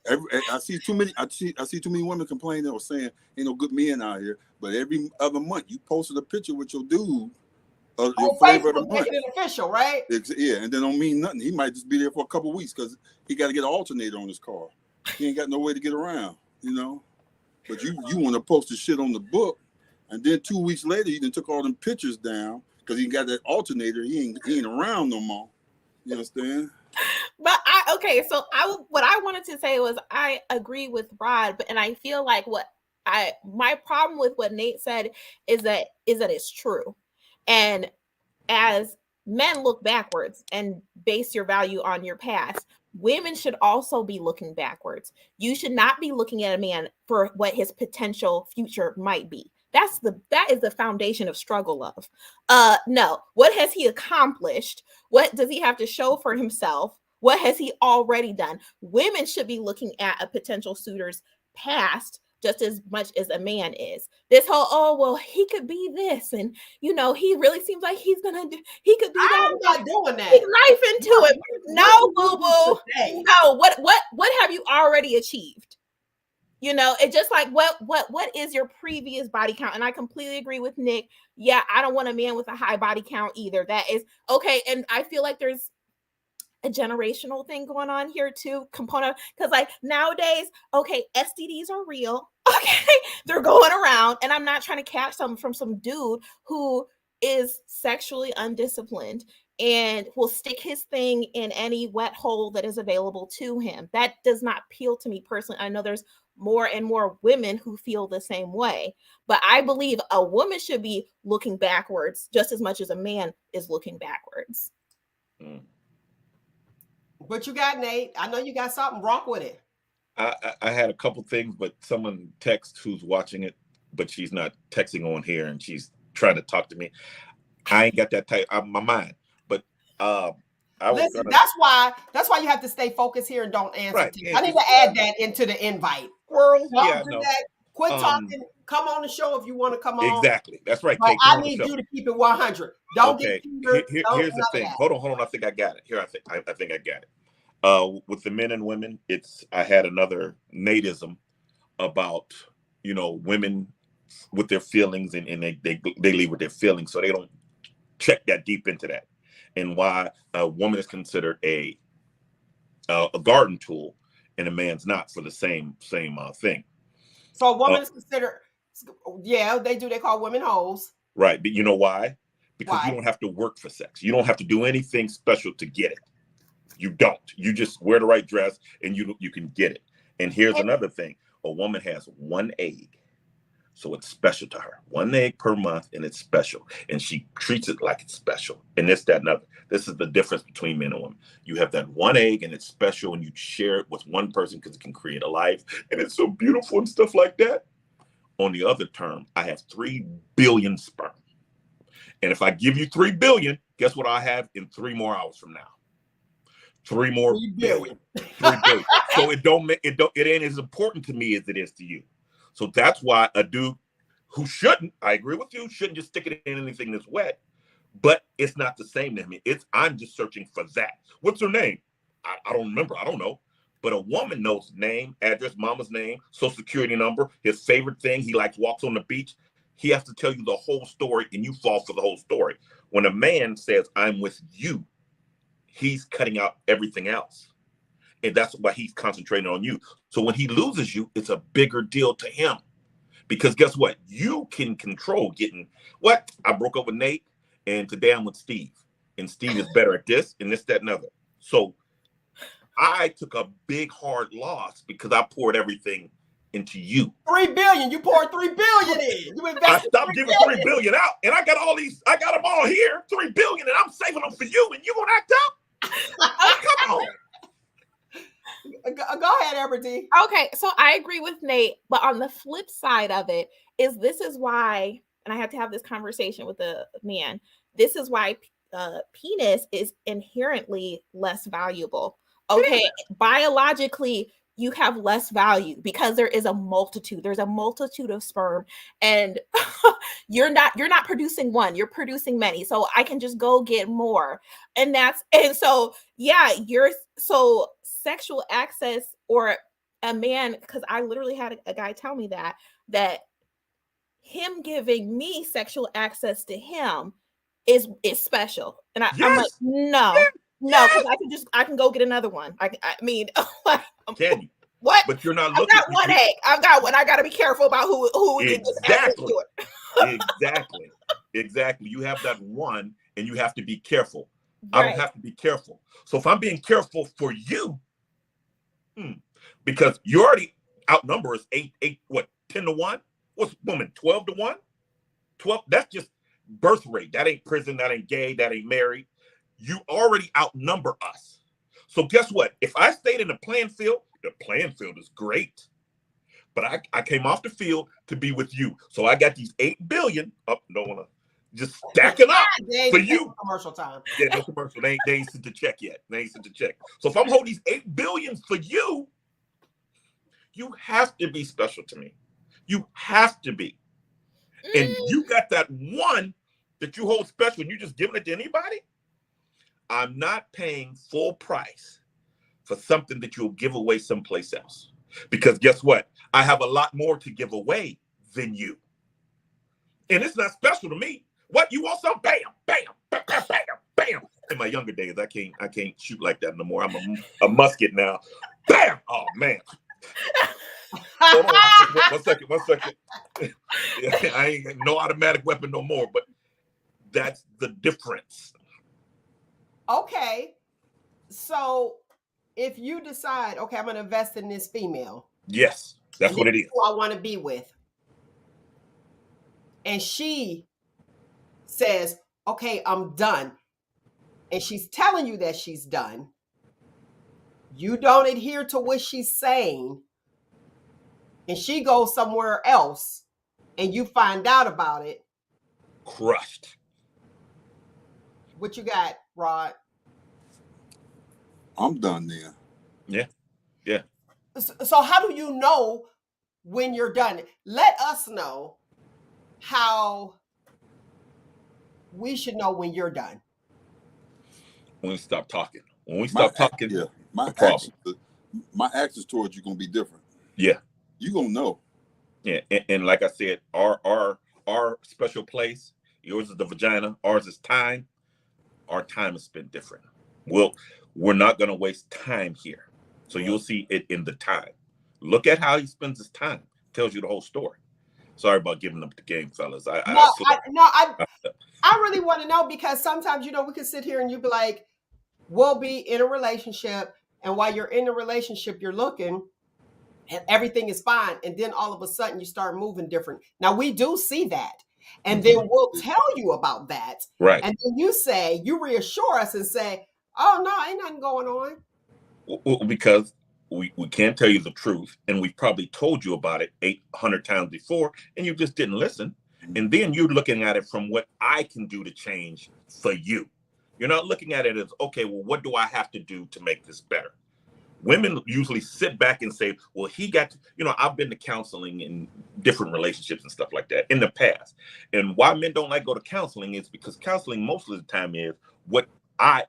I see too many. I see too many women complaining or saying ain't no good men out here. But every other month you posted a picture with your dude, your On flavor of the Facebook, month. making it official, right? Yeah, and then don't mean nothing. He might just be there for a couple of weeks because he got to get an alternator on his car. He ain't got no way to get around, you know. But you want to post the shit on the book, and then 2 weeks later he then took all them pictures down because he got that alternator. He ain't around no more. You understand? But okay, so what I wanted to say was I agree with Rod, but and I feel like my problem with what Nate said is that it's true. And as men look backwards and base your value on your past, women should also be looking backwards. You should not be looking at a man for what his potential future might be. That is the foundation of struggle love. No, what has he accomplished? What does he have to show for himself? What has he already done? Women should be looking at a potential suitor's past just as much as a man is. This whole, oh, well, he could be this, and he really seems like he could be that. I'm not doing that. Take life into it. No, boo boo. Today. No, what have you already achieved? It's just like what is your previous body count? And I completely agree with Nick. Yeah, I don't want a man with a high body count either. That is okay. And I feel like there's a generational thing going on here too, component, because like nowadays, okay, STDs are real. Okay, they're going around, and I'm not trying to catch some from some dude who is sexually undisciplined and will stick his thing in any wet hole that is available to him. That does not appeal to me personally. I know there's more and more women who feel the same way, but I believe a woman should be looking backwards just as much as a man is looking backwards. Mm. But you got Nate. I know you got something. Rock with it. I had a couple things, but someone text who's watching it, but she's not texting on here, and she's trying to talk to me. I ain't got that type on my mind, but I was Listen, gonna that's why you have to stay focused here and don't answer. right. I need to add that into the invite. Squirrel. Don't Yeah, do no. that. Quit talking. Come on the show if you want to come on. Exactly. That's right, But Kate. I need you to keep it 100. Don't Okay. get Here's the thing. Hold on. I think I got it. Here, I think I got it. With the men and women, I had another Nateism about women with their feelings, and they leave with their feelings, so they don't check that deep into that, and why a woman is considered a garden tool and a man's not for the same thing. So a woman is considered, yeah, they do. They call women hoes. Right, but you know why? Because Why? you don't have to work for sex. You don't have to do anything special to get it. You don't. You just wear the right dress and you can get it. And here's another thing. A woman has one egg. So it's special to her. One egg per month, and it's special. And she treats it like it's special. And this, that, and other. This is the difference between men and women. You have that one egg, and it's special, and you share it with one person because it can create a life. And it's so beautiful and stuff like that. On the other term, I have 3 billion sperm. And if I give you 3 billion, guess what I have in 3 more hours from now? 3 more 3 billion. 3 billion. So it ain't as important to me as it is to you. So that's why a dude who shouldn't, I agree with you, shouldn't just stick it in anything that's wet. But it's not the same to me. I'm just searching for that. What's her name? I don't remember. I don't know. But a woman knows name, address, mama's name, social security number, his favorite thing. He walks on the beach. He has to tell you the whole story, and you fall for the whole story. When a man says, I'm with you, he's cutting out everything else. And that's why he's concentrating on you. So when he loses you, it's a bigger deal to him. Because guess what? You can control getting what? I broke up with Nate, and today I'm with Steve. And Steve is better at this and this, that, and other. So I took a big, hard loss because I poured everything into you. $3 billion. You poured $3 billion in. You I invested stopped $3 giving billion. $3 billion out, and I got all these. I got them all here, $3 billion, and I'm saving them for you, and you gonna act up? Come on. Go ahead, Amber D. Okay, so I agree with Nate, but on the flip side of it is this is why, and I had to have this conversation with a man. This is why penis is inherently less valuable. Okay, biologically, you have less value because there is a multitude. There's a multitude of sperm, and you're not producing one. You're producing many. So I can just go get more, and so yeah, you're so sexual access or a man, because I literally had a guy tell me that him giving me sexual access to him is special, and I'm like, Yes. no, Yes. because I can go get another one. I mean, Can you? what? But you're not I've looking. got one egg. I've got one. I got to be careful about who we get this access Exactly. to it. Exactly. You have that one, and you have to be careful. I Right. don't have to be careful. So if I'm being careful for you, because you already outnumber us 10-1? What's woman, 12-1? 12, that's just birth rate. That ain't prison, that ain't gay, that ain't married. You already outnumber us. So guess what? If I stayed in the playing field is great. But I came off the field to be with you. So I got these 8 billion up, don't wanna just stacking up for you. Commercial time. Yeah, no commercial. They ain't sent the check yet. So if I'm holding these 8 billion for you, you have to be special to me. You have to be. And you got that one that you hold special and you just giving it to anybody? I'm not paying full price for something that you'll give away someplace else. Because guess what? I have a lot more to give away than you. And it's not special to me. What, you want some? Bam, bam, bam, bam, bam, bam. In my younger days, I can't shoot like that no more. I'm a musket now. Bam! Oh man. Hold on. One second. Yeah, I ain't got no automatic weapon no more, but that's the difference. Okay. So if you decide, okay, I'm going to invest in this female. Yes, that's what it is. Who I want to be with. And she says, okay, I'm done. And she's telling you that she's done. You don't adhere to what she's saying. And she goes somewhere else. And you find out about it. Crushed. What you got, Rod? I'm done there. Yeah. So how do you know when you're done? Let us know how we should know when you're done. When we stop talking. When we stop talking, yeah, my actions towards you gonna be different. Yeah. You gonna know. Yeah, and like I said, our special place, yours is the vagina, ours is time. Our time is spent different. We're not gonna waste time here. So you'll see it in the time. Look at how he spends his time. Tells you the whole story. Sorry about giving up the game, fellas. I really want to know, because sometimes, we could sit here and you be like, we'll be in a relationship, and while you're in the relationship, you're looking and everything is fine. And then all of a sudden you start moving different. Now we do see that. And then we'll tell you about that. Right. And then you reassure us and say, oh no, ain't nothing going on. Well, because we can't tell you the truth, and we've probably told you about it 800 times before, and you just didn't listen. And then you're looking at it from what I can do to change for you. You're not looking at it as, okay, well, what do I have to do to make this better? Women usually sit back and say, well, I've been to counseling in different relationships and stuff like that in the past. And why men don't like go to counseling is because counseling most of the time is what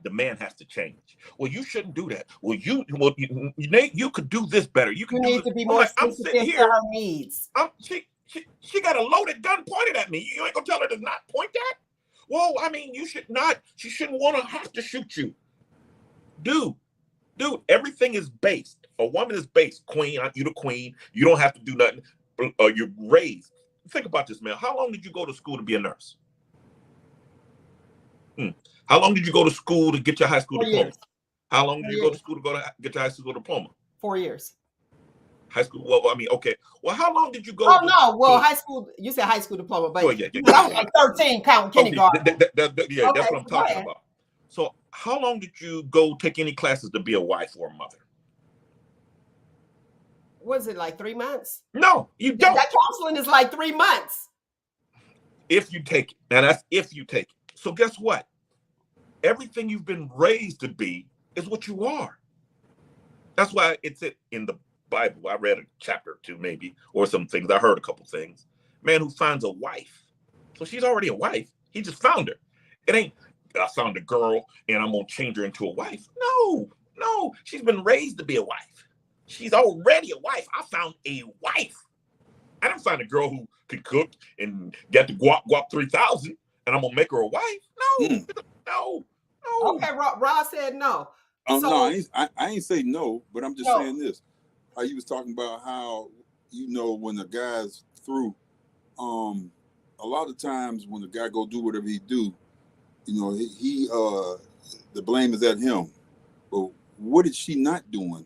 the man has to change. Well, you shouldn't do that. Well, Nate, you could do this better. You need to be more sensitive to her needs. She got a loaded gun pointed at me. You ain't gonna tell her to not point that? Well, I mean, she shouldn't want to have to shoot you. Dude, everything is based. A woman is based. Queen, you the queen. You don't have to do nothing. You're raised. Think about this, man. How long did you go to school to be a nurse? How long did you go to school to get your high school diploma? How long did you go to school to get your high school diploma? 4 years. High school. Well, I mean, okay. Well, how long did you go Oh to? no, well, high school. You said high school diploma, Oh, but yeah, yeah, because I was yeah. like 13, counting Okay, kindergarten. yeah, that's Okay, what I'm so go talking ahead. about. So, how long did you go take any classes to be a wife or a mother? Was it like 3 months? No, you That, don't. that counseling is like 3 months. If you take it, now that's if you take it. So, guess what? Everything you've been raised to be is what you are. That's why it's in the Bible. I read a chapter or two, maybe, or some things. I heard a couple things. Man who finds a wife. So she's already a wife. He just found her. It ain't, I found a girl and I'm going to change her into a wife. No, no. She's been raised to be a wife. She's already a wife. I found a wife. I didn't find a girl who could cook and got the guap 3000 and I'm going to make her a wife. No, Mm. no, no. Okay, Ross said no. So No, I ain't say no, but I'm just no. saying this. How you was talking about how when a guy's through, a lot of times when the guy go do whatever he do, he the blame is at him. But what is she not doing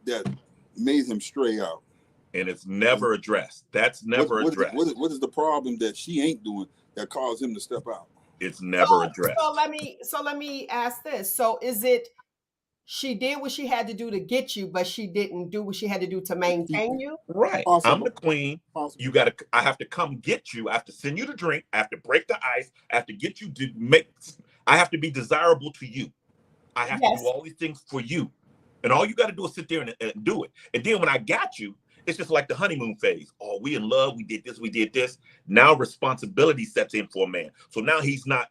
that made him stray out? And it's never addressed. That's never addressed. What is the problem that she ain't doing that caused him to step out? It's never addressed. So let me ask this. So is it she did what she had to do to get you, but she didn't do what she had to do to maintain you? Right. Possible. I'm the queen. Possible. I have to come get you. I have to send you the drink. I have to break the ice. I have to get you to I have to be desirable to you. I have to do all these things for you. And all you got to do is sit there and do it. And then when I got you, it's just like the honeymoon phase. Oh, we in love. We did this. We did this. Now responsibility sets in for a man. So now he's not,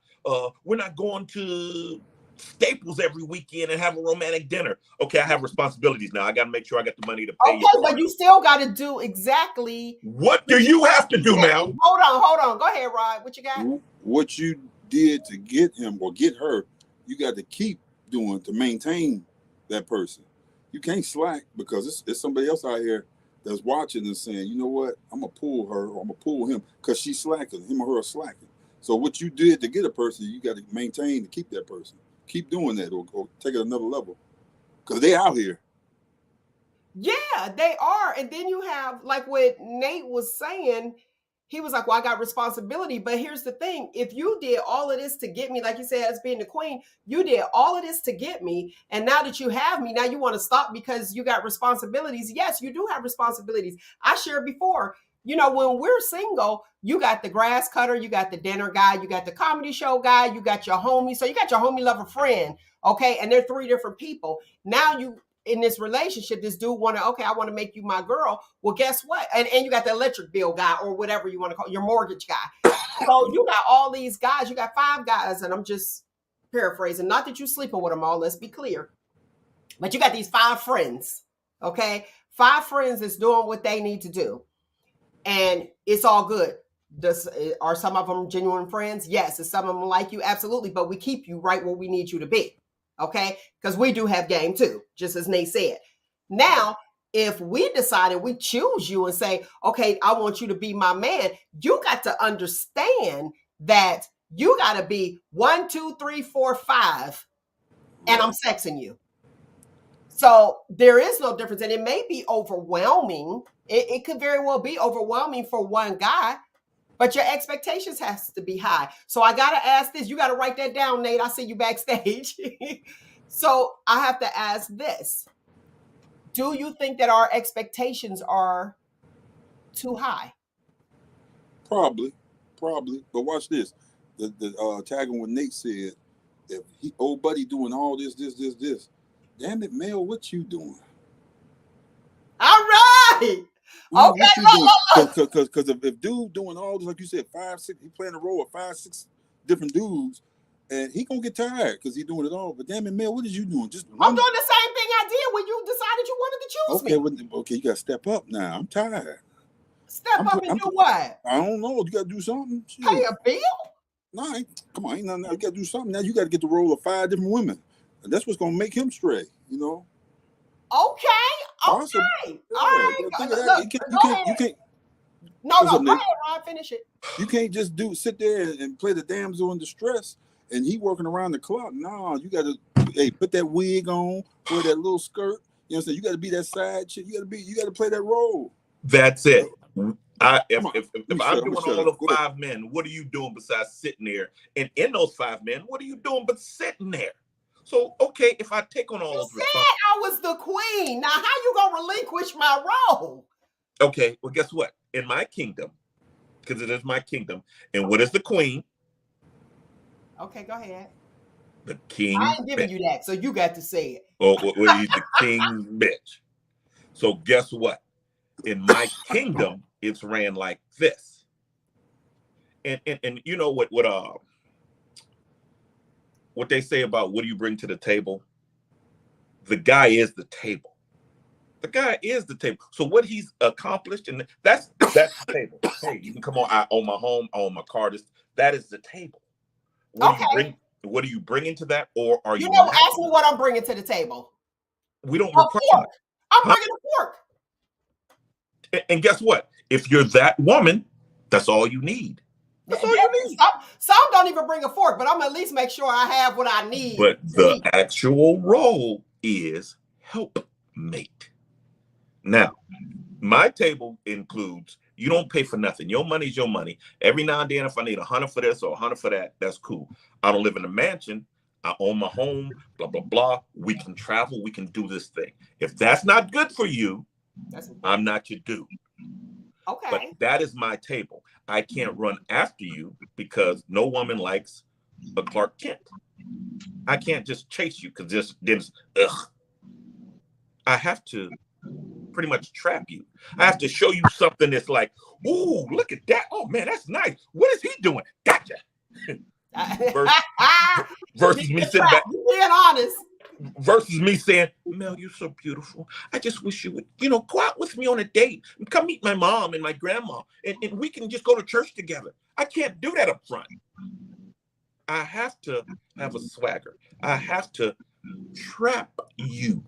we're not going to Staples every weekend and have a romantic dinner. Okay, I have responsibilities now. I got to make sure I got the money to pay you. Okay, but you still got to do exactly what do you have to do now? Hold on. Go ahead, Rod. What you got? What you did to get him or get her, you got to keep doing to maintain that person. You can't slack because it's somebody else out here that's watching and saying, you know what, I'm gonna pull her or I'm gonna pull him because she's slacking. Him or her are slacking. So what you did to get a person, you got to maintain to keep that person. Keep doing that or take it another level because they out here. Yeah, they are. And then you have like what Nate was saying. He was like, well, I got responsibility. But here's the thing. If you did all of this to get me, like you said, as being the queen, you did all of this to get me. And now that you have me, now you want to stop because you got responsibilities. Yes, you do have responsibilities. I shared before, when we're single, you got the grass cutter, you got the dinner guy, you got the comedy show guy, you got your homie. So you got your homie lover friend. Okay. And they're 3 different people. Now you, in this relationship, this dude I want to make you my girl. Well, guess what? And you got the electric bill guy or whatever you want to call your mortgage guy. So you got all these guys. You got 5 guys, and I'm just paraphrasing. Not that you're sleeping with them all. Let's be clear. But you got these 5 friends. Okay, 5 friends that's doing what they need to do, and it's all good. Are some of them genuine friends? Yes. Is some of them like you? Absolutely. But we keep you right where we need you to be. Okay, because we do have game too, just as Nate said. Now, if we decided we choose you and say, okay, I want you to be my man, you got to understand that you got to be 1, 2, 3, 4, 5, and I'm sexing you. So there is no difference, and it may be overwhelming. It could very well be overwhelming for one guy, but your expectations has to be high. So I got to ask this. You got to write that down, Nate. I see you backstage. So I have to ask this. Do you think that our expectations are too high? Probably. But watch this. The tagging what Nate said. If old buddy doing all this. Damn it, Mel, what you doing? All right. Okay. Because if dude doing all this, like you said, 5, 6, he playing a role of 5, 6 different dudes, and he gonna get tired because he's doing it all. But damn it, Mel, what is you doing? I'm doing the same thing I did when you decided you wanted to choose me. Okay, you gotta step up now. I'm tired. Step up and do what? I don't know. You gotta do something. Pay a bill? No, come on, ain't nothing. You gotta do something. Now you gotta get the role of 5 different women. And that's what's gonna make him stray, Okay. Awesome. All Yeah, right. you can't. No, What's up, go Nate? ahead, Ron. Finish it. You can't just sit there and play the damsel in distress and he working around the clock. No, you gotta put that wig on, wear that little skirt, You know what I'm saying? You got to be that side chick. You got to play that role. That's it. I if Come on. if, if Let if me I'm shut. I'm doing gonna shut all up. the Go ahead. 5 men, what are you doing besides sitting there? And in those 5 men, what are you doing but sitting there? So okay, if I take on all You those said responsibilities, I was the queen. Now, how you gonna relinquish my role? okay, well, guess what? In my kingdom, because it is my kingdom, and what is the queen? Okay, go ahead. The I king's ain't giving bitch. you that, so you got to say it. Or what is the king's bitch? So guess what? In my kingdom, it's ran like this. And you know what they say about what do you bring to the table? The guy is the table. The guy is the table. So what he's accomplished, and that's the table. Hey, you can come on. I own my home. I own my car. That is the table. What do you Okay. bring? What do you bring into that, or are You you know, not? ask me what I'm bringing to the table. We don't A require fork. much, I'm huh? bringing a fork. And guess what? If you're that woman, that's all you need. That's all you need. Some don't even bring a fork, but I'm gonna at least make sure I have what I need But to the eat. actual role is helpmate. Now, my table includes you don't pay for nothing. Your money's your money. Every now and then, if I need 100 for this or 100 for that, that's cool. I don't live in a mansion. I own my home, blah, blah, blah. We can travel. We can do this thing. If that's not good for you, That's important. I'm not your dude. But Okay. that is my table. I can't run after you because no woman likes a Clark Kent. I can't just chase you because this, ugh. I have to pretty much trap you. I have to show you something that's like, ooh, look at that. Oh man, that's nice. What is he doing? Gotcha. Versus, You versus me sitting back, being honest. versus me saying, Mel, you're so beautiful. I just wish you would, go out with me on a date and come meet my mom and my grandma, and we can just go to church together. I can't do that up front. I have to have a swagger. I have to trap you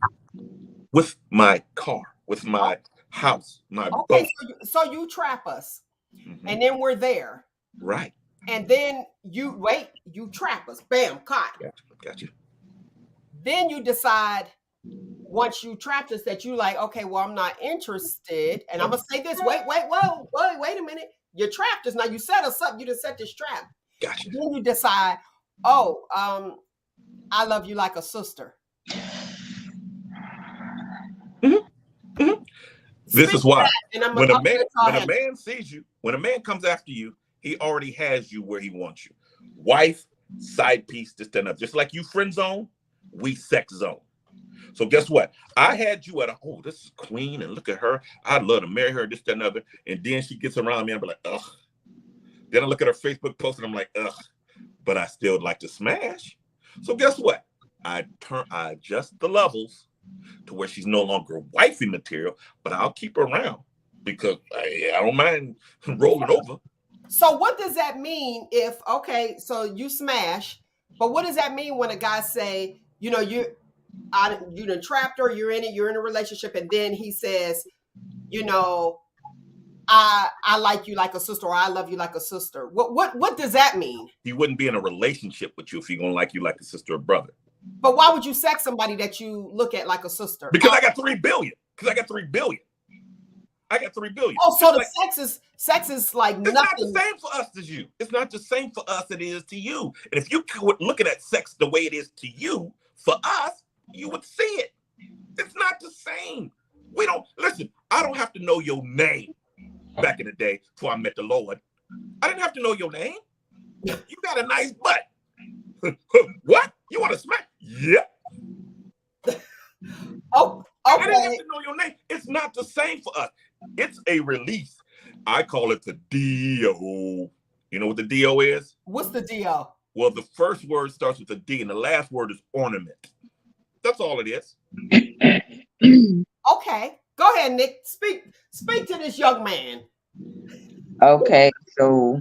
with my car, with my house, my Okay, boat. so you trap us, Mhm. and then we're there, Right. and then you trap us, bam, caught. Gotcha. Then you decide once you trapped us that you like, okay, well, I'm not interested, and I'm gonna say this. Wait a minute. You trapped us. Now you set us up. You just set this trap. Gotcha. Then you decide, oh, I love you like a sister. Mhm. Mhm. This Speak is to why that, and I'm when a gonna man let y'all when a handle it. man sees you, when a man comes after you, he already has you where he wants you. Wife, side piece, this, that, and that. Just like you friend zone, we sex zone. So guess what? I had you at this is queen, and look at her. I'd love to marry her, this, that, and other. And then she gets around me and be like, ugh. Then I look at her Facebook post and I'm like, ugh, but I still like to smash. So guess what? I adjust the levels to where she's no longer wifey material, but I'll keep her around because I don't mind rolling over. So what does that mean if okay, so you smash, but what does that mean when a guy say, you done trapped her, you're in a relationship, and then he says, you know, I like you like a sister, or I love you like a sister. What does that mean? He wouldn't be in a relationship with you if he gonna like you like a sister or brother. But why would you sex somebody that you look at like a sister? Because I got 3 billion. Because I got 3 billion. I got 3 billion. Oh, so Just the like sex is like it's not the nothing. same for us as you. It's not the same for us it is to you. And if you were looking at sex the way it is to you, for us, you would see it. It's not the same. We don't listen. I don't have to know your name. Back in the day, before I met the Lord, I didn't have to know your name. You got a nice butt. What? You want to smack? Yep. Oh, I didn't have okay. to know your name. It's not the same for us. It's a release. I call it the DO. You know what the DO is? What's the deal? Well, the first word starts with a D and the last word is ornament. That's all it is. Okay, go ahead, Nick. Speak to this young man. Okay, so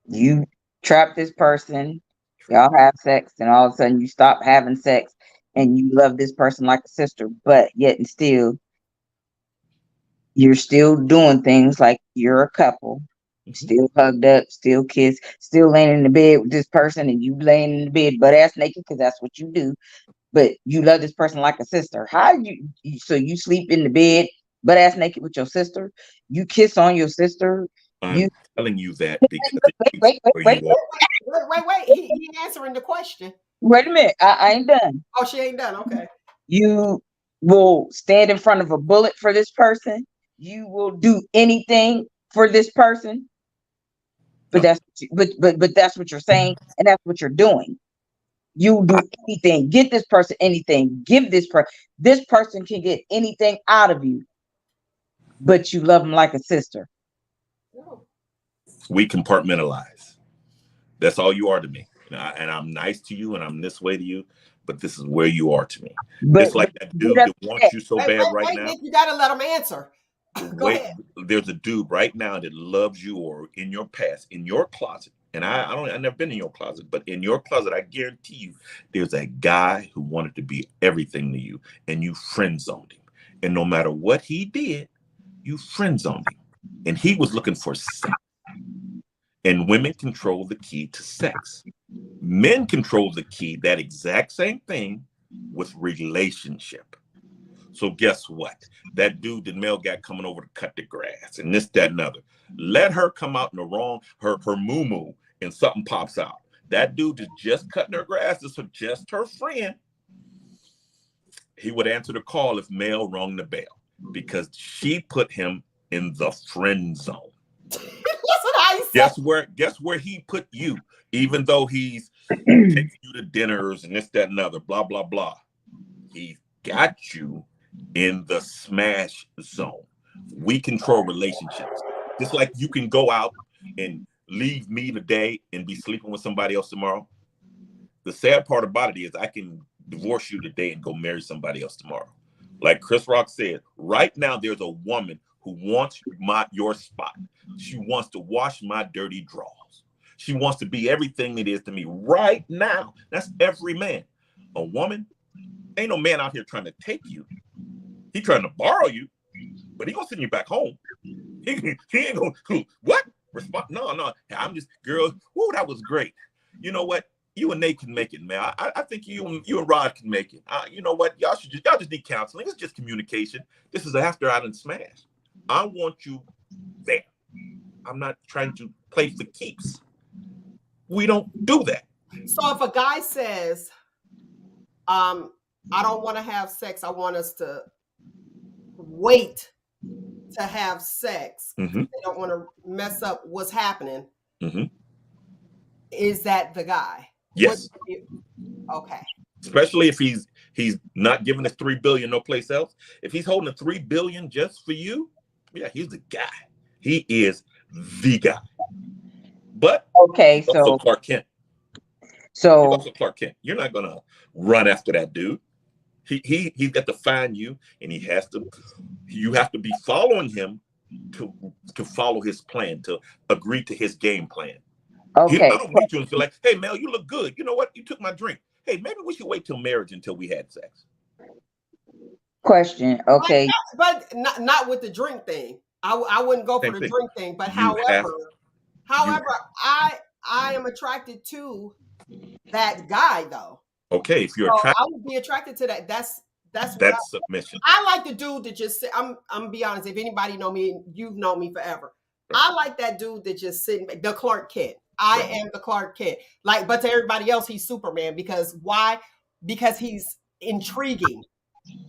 you trap this person, y'all have sex, and all of a sudden you stop having sex and you love this person like a sister, but yet and still you're still doing things like you're a couple, Mhm. still hugged up, still kissed, still laying in the bed with this person, and you laying in the bed butt ass naked because that's what you do. but you love this person like a sister. How so you sleep in the bed butt ass naked with your sister? You kiss on your sister? You I'm telling you that because wait, it wait, keeps wait, wait, where wait, you are. Wait. He answering the question. wait a minute. I ain't done. Oh, she ain't done. Okay. You will stand in front of a bullet for this person. You will do anything for this person. But No, but that's what you're saying, and that's what you're doing. You do anything, get this person anything, give this person can get anything out of you, but you love them like a sister. No. we compartmentalize. That's all you are to me. And I'm nice to you and I'm this way to you, but this is where you are to me. But It's like that get dude that upset. wants you so bad right now. Nick, you gotta let him answer. Go Wait, ahead. there's a dude right now that loves you or in your past, in your closet. And I've never been in your closet, but in your closet, I guarantee you, there's a guy who wanted to be everything to you and you friend zoned him. And no matter what he did, you friend zoned him. And he was looking for sex. And women control the key to sex. Men control the key, that exact same thing with relationship. So guess what? That dude that Mel got coming over to cut the grass and this, that, and other. Let her come out in the wrong, her moo and something pops out. That dude is just cutting her grass, is just her friend. He would answer the call if Mel rung the bell because she put him in the friend zone. Listen how he said. Guess where he put you, even though he's taking you to dinners and this, that, and other, blah, blah, blah. He got you in the smash zone. We control relationships. Just like you can go out and leave me today and be sleeping with somebody else tomorrow. The sad part about it is I can divorce you today and go marry somebody else tomorrow. Like Chris Rock said, right now there's a woman who wants your spot. She wants to wash my dirty drawers. She wants to be everything it is to me right now. That's every man. A woman, ain't no man out here trying to take you. He trying to borrow you, but he gonna send you back home. He ain't gonna what? Respond? No. I'm just girl. Whoa, that was great. You know what? You and Nate can make it, man. I think you and Rod can make it. You know what? Y'all just need counseling. It's just communication. This is after I done smashed. I want you there. I'm not trying to play for keeps. We don't do that. So if a guy says, I don't want to have sex, I want us to wait to have sex. Mm-hmm. They don't want to mess up what's happening. Mm-hmm. Is that the guy? Yes. Okay. Especially if he's not giving us $3 billion no place else. If he's holding $3 billion just for you, yeah, he's the guy. He is the guy. But Okay, he's also Clark Kent. He's so also Clark Kent. You're not gonna run after that dude. He's got to find you, and you have to be following him to follow his plan, to agree to his game plan. okay, I don't meet you and feel like, hey Mel, you look good. You know what? You took my drink. Hey, maybe we should wait till marriage until we had sex. question. Okay, But not with the drink thing. I wouldn't go for Same the thing. drink thing. But You have however, I am attracted to that guy though. okay. If you're So attracted, I would be attracted to that. That's what that's submission. I like the dude that just sit. I'm gonna be honest. If anybody know me, you've known me forever. I like that dude that just sitting the Clark Kent. I am the Clark Kent. Like, but to everybody else, he's Superman because why? Because he's intriguing.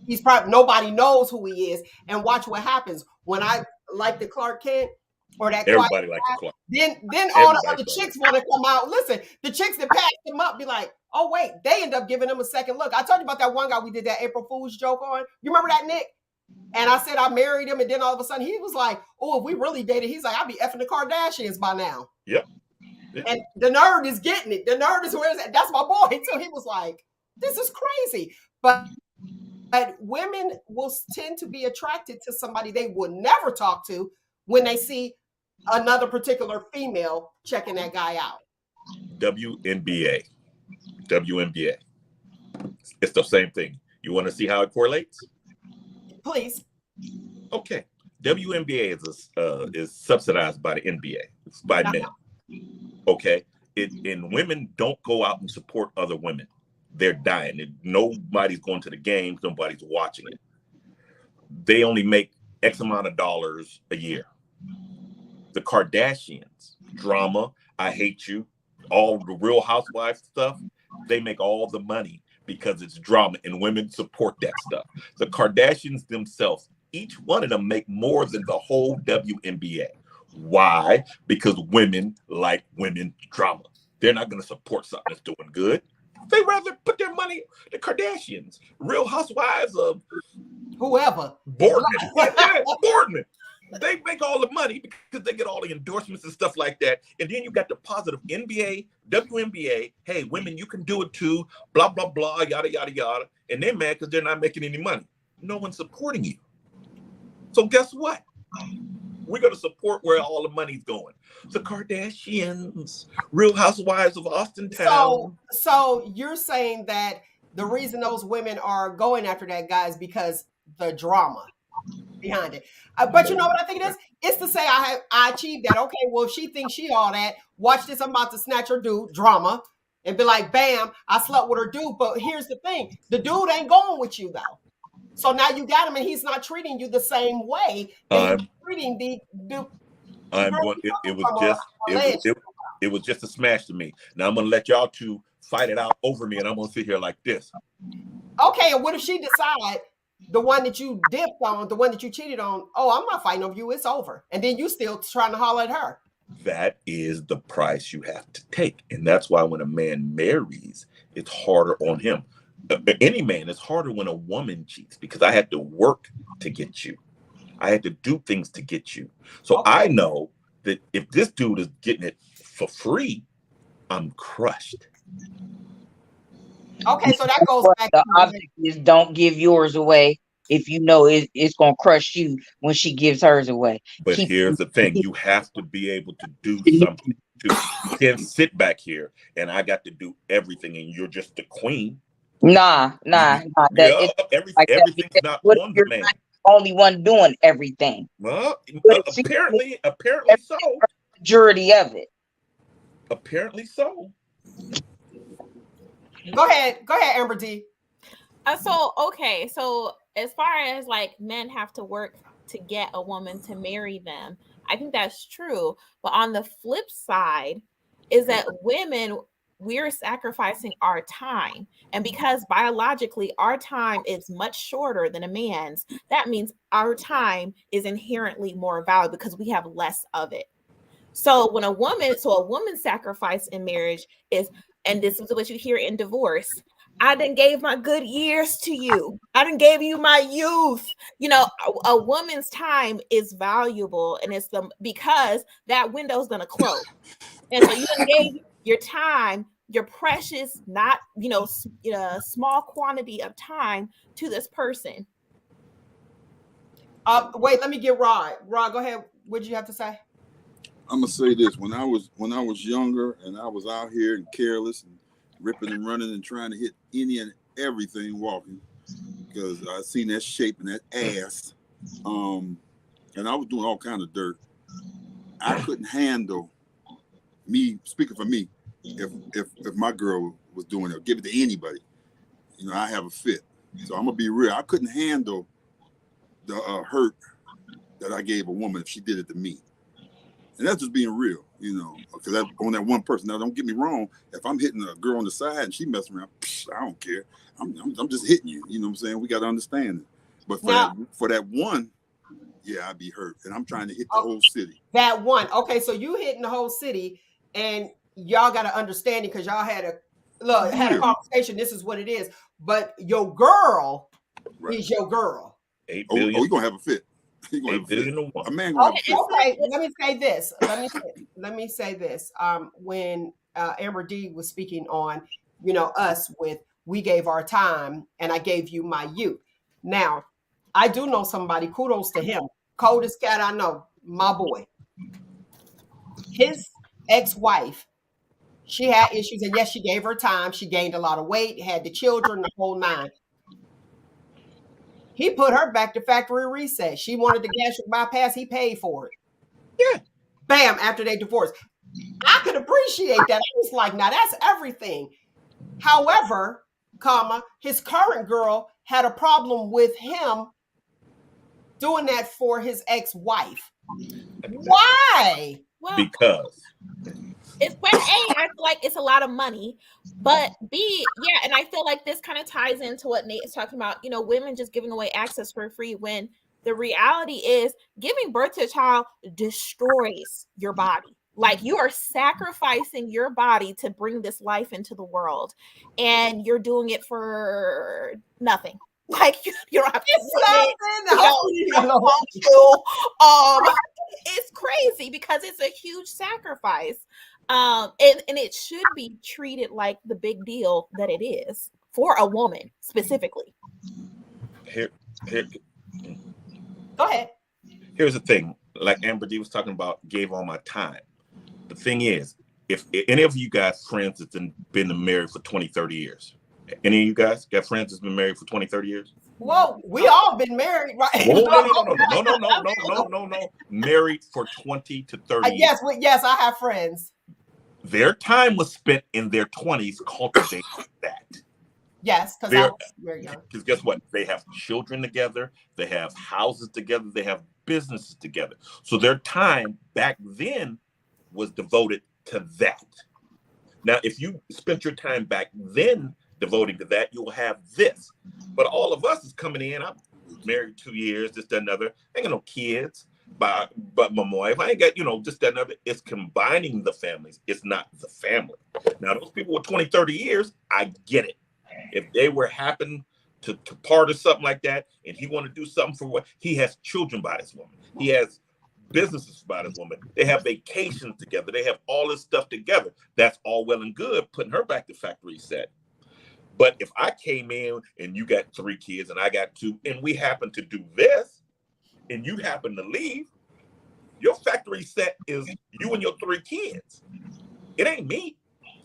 He's probably nobody knows who he is, and watch what happens when I like the Clark Kent or that quiet Everybody likes guy. the Clark. Then all the Everybody other does. chicks want to come out. Listen, the chicks that passed him up be like, oh wait, they end up giving him a second look. I told you about that one guy we did that April Fool's joke on. You remember that, Nick? And I said I married him, and then all of a sudden he was like, "Oh, if we really dated," he's like, "I'd be effing the Kardashians by now." Yep. And the nerd is getting it. The nerd is where that's my boy too. He was like, "This is crazy," but women will tend to be attracted to somebody they would never talk to when they see another particular female checking that guy out. WNBA. It's the same thing. You want to see how it correlates? Please. Okay. WNBA is subsidized by the NBA. It's by men. Okay. And women don't go out and support other women. they're dying. Nobody's going to the games. Nobody's watching it. They only make X amount of dollars a year. The Kardashians, drama, I hate you, all the Real Housewives stuff, they make all the money because it's drama and women support that stuff. The Kardashians themselves, each one of them make more than the whole WNBA. Why? Because women like women drama. They're not going to support something that's doing good. They rather put their money, the Kardashians, Real Housewives of Whoever. Boardman. Boardman. They make all the money because they get all the endorsements and stuff like that. And then you got the positive NBA, WNBA. Hey, women, you can do it too. Blah, blah, blah, yada, yada, yada. And they're mad because they're not making any money. No one's supporting you. So guess what? We're going to support where all the money's going. The Kardashians, Real Housewives of Austin Town. So you're saying that the reason those women are going after that guy is because the drama behind it. But you know what I think it is? It's to say I achieved that. Okay, well, if she thinks she all that, watch this. I'm about to snatch her dude, drama, and be like, bam, I slept with her dude. But here's the thing. The dude ain't going with you, though. So now you got him, and he's not treating you the same way that he's treating the it was just a smash to me. Now I'm gonna let y'all two fight it out over me, and I'm gonna sit here like this. Okay, and what if she decide the one that you dipped on, the one that you cheated on, oh, I'm not fighting over you, it's over. And then you still trying to holler at her. That is the price you have to take. And that's why when a man marries, it's harder on him. Any man, it's harder when a woman cheats because I had to work to get you. I had to do things to get you. So okay. I know that if this dude is getting it for free, I'm crushed. Okay, so that goes back the to object is don't give yours away if you know it's going to crush you when she gives hers away. But here's the thing. You have to be able to do something. You can't sit back here and I got to do everything and you're just the queen. Nah. Everything's not on the man. Only one doing everything. Well, apparently so. Majority of it. Apparently so. Go ahead, Amber D. So as far as like men have to work to get a woman to marry them, I think that's true. But on the flip side is that women, we're sacrificing our time. And because biologically our time is much shorter than a man's, that means our time is inherently more valuable because we have less of it. So a woman's sacrifice in marriage is, and this is what you hear in divorce, I done gave my good years to you. I done gave you my youth. You know, a woman's time is valuable, and it's because that window's gonna close. And so you done gave your time, your precious, not small quantity of time to this person. Wait, let me get Rod. Rod, go ahead. What did you have to say? I'm gonna say this: when I was younger and I was out here and careless and ripping and running and trying to hit any and everything walking, because I seen that shape and that ass, and I was doing all kind of dirt. I couldn't handle me speaking for me. If my girl was doing it, give it to anybody. You know, I have a fit, so I'm gonna be real. I couldn't handle the hurt that I gave a woman if she did it to me. And that's just being real, you know, because that's on that one person. Now, don't get me wrong. If I'm hitting a girl on the side and she messing around, I don't care. I'm just hitting you. You know what I'm saying? We got to understand it. But for that one, yeah, I'd be hurt. And I'm trying to hit the whole city. That one. Okay, so you hitting the whole city, and y'all got to understand it because y'all had a conversation. This is what it is. But your girl is your girl. 8 billion. Oh, we going to have a fit. A man okay, let me say this. Let me say this. When Amber D was speaking on, us with we gave our time and I gave you my youth. Now, I do know somebody, kudos to him. Coldest cat I know, my boy. His ex-wife, she had issues, and yes, she gave her time. She gained a lot of weight, had the children, the whole nine. He put her back to factory reset. She wanted the gastric bypass. He paid for it. Yeah. Bam, after they divorced. I could appreciate that. I was like, now that's everything. However, comma, his current girl had a problem with him doing that for his ex-wife. Why? Well, Because it's when A, I feel like it's a lot of money, but B, yeah, and I feel like this kind of ties into what Nate is talking about, women just giving away access for free when the reality is giving birth to a child destroys your body. Like you are sacrificing your body to bring this life into the world, and you're doing it for nothing. Like you don't have to It's you nothing. don't want to. It's crazy because it's a huge sacrifice. And it should be treated like the big deal that it is for a woman specifically. here, Go ahead. here's the thing. Like Amber D was talking about, gave all my time. The thing is, if any of you guys friends that's been married for 20, 30 years, any of you guys got friends that's been married for 20, 30 years? Well, we all been married, right? No. Married for 20 to 30 years. Yes, I have friends. Their time was spent in their 20s cultivating that. Yes, because I was very young. Because guess what? They have children together. They have houses together. They have businesses together. So their time back then was devoted to that. Now, if you spent your time back then devoting to that, you'll have this. But all of us is coming in. I'm married 2 years, this, that, another. I ain't got no kids. But my wife, I ain't got, this, that, another. It's combining the families. It's not the family. Now, those people with 20, 30 years, I get it. If they were happen to part or something like that, and he want to do something for what he has children by this woman, he has businesses by this woman, they have vacations together, they have all this stuff together. That's all well and good, putting her back to factory set. But if I came in and you got 3 kids and I got 2, and we happen to do this, and you happen to leave, your factory set is you and your 3 kids. It ain't me.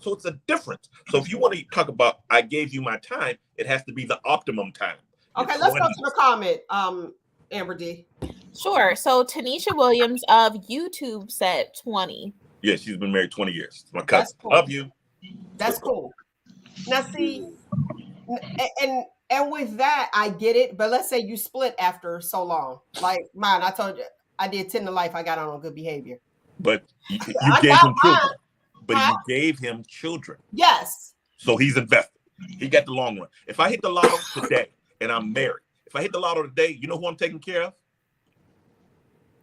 So it's a difference. So if you want to talk about I gave you my time, it has to be the optimum time. Okay, let's go to the comment, Amber D. Sure. So Tanisha Williams of YouTube said 20. Yeah, she's been married 20 years. My cousin. Cool. Love you. That's cool. Now see, and with that, I get it. But let's say you split after so long. Like mine, I told you I did 10 to life. I got on good behavior. But you gave him children. But you gave him children. Yes. So he's invested. He got the long run. If I hit the lotto today and I'm married, if I hit the lotto today, you know who I'm taking care of?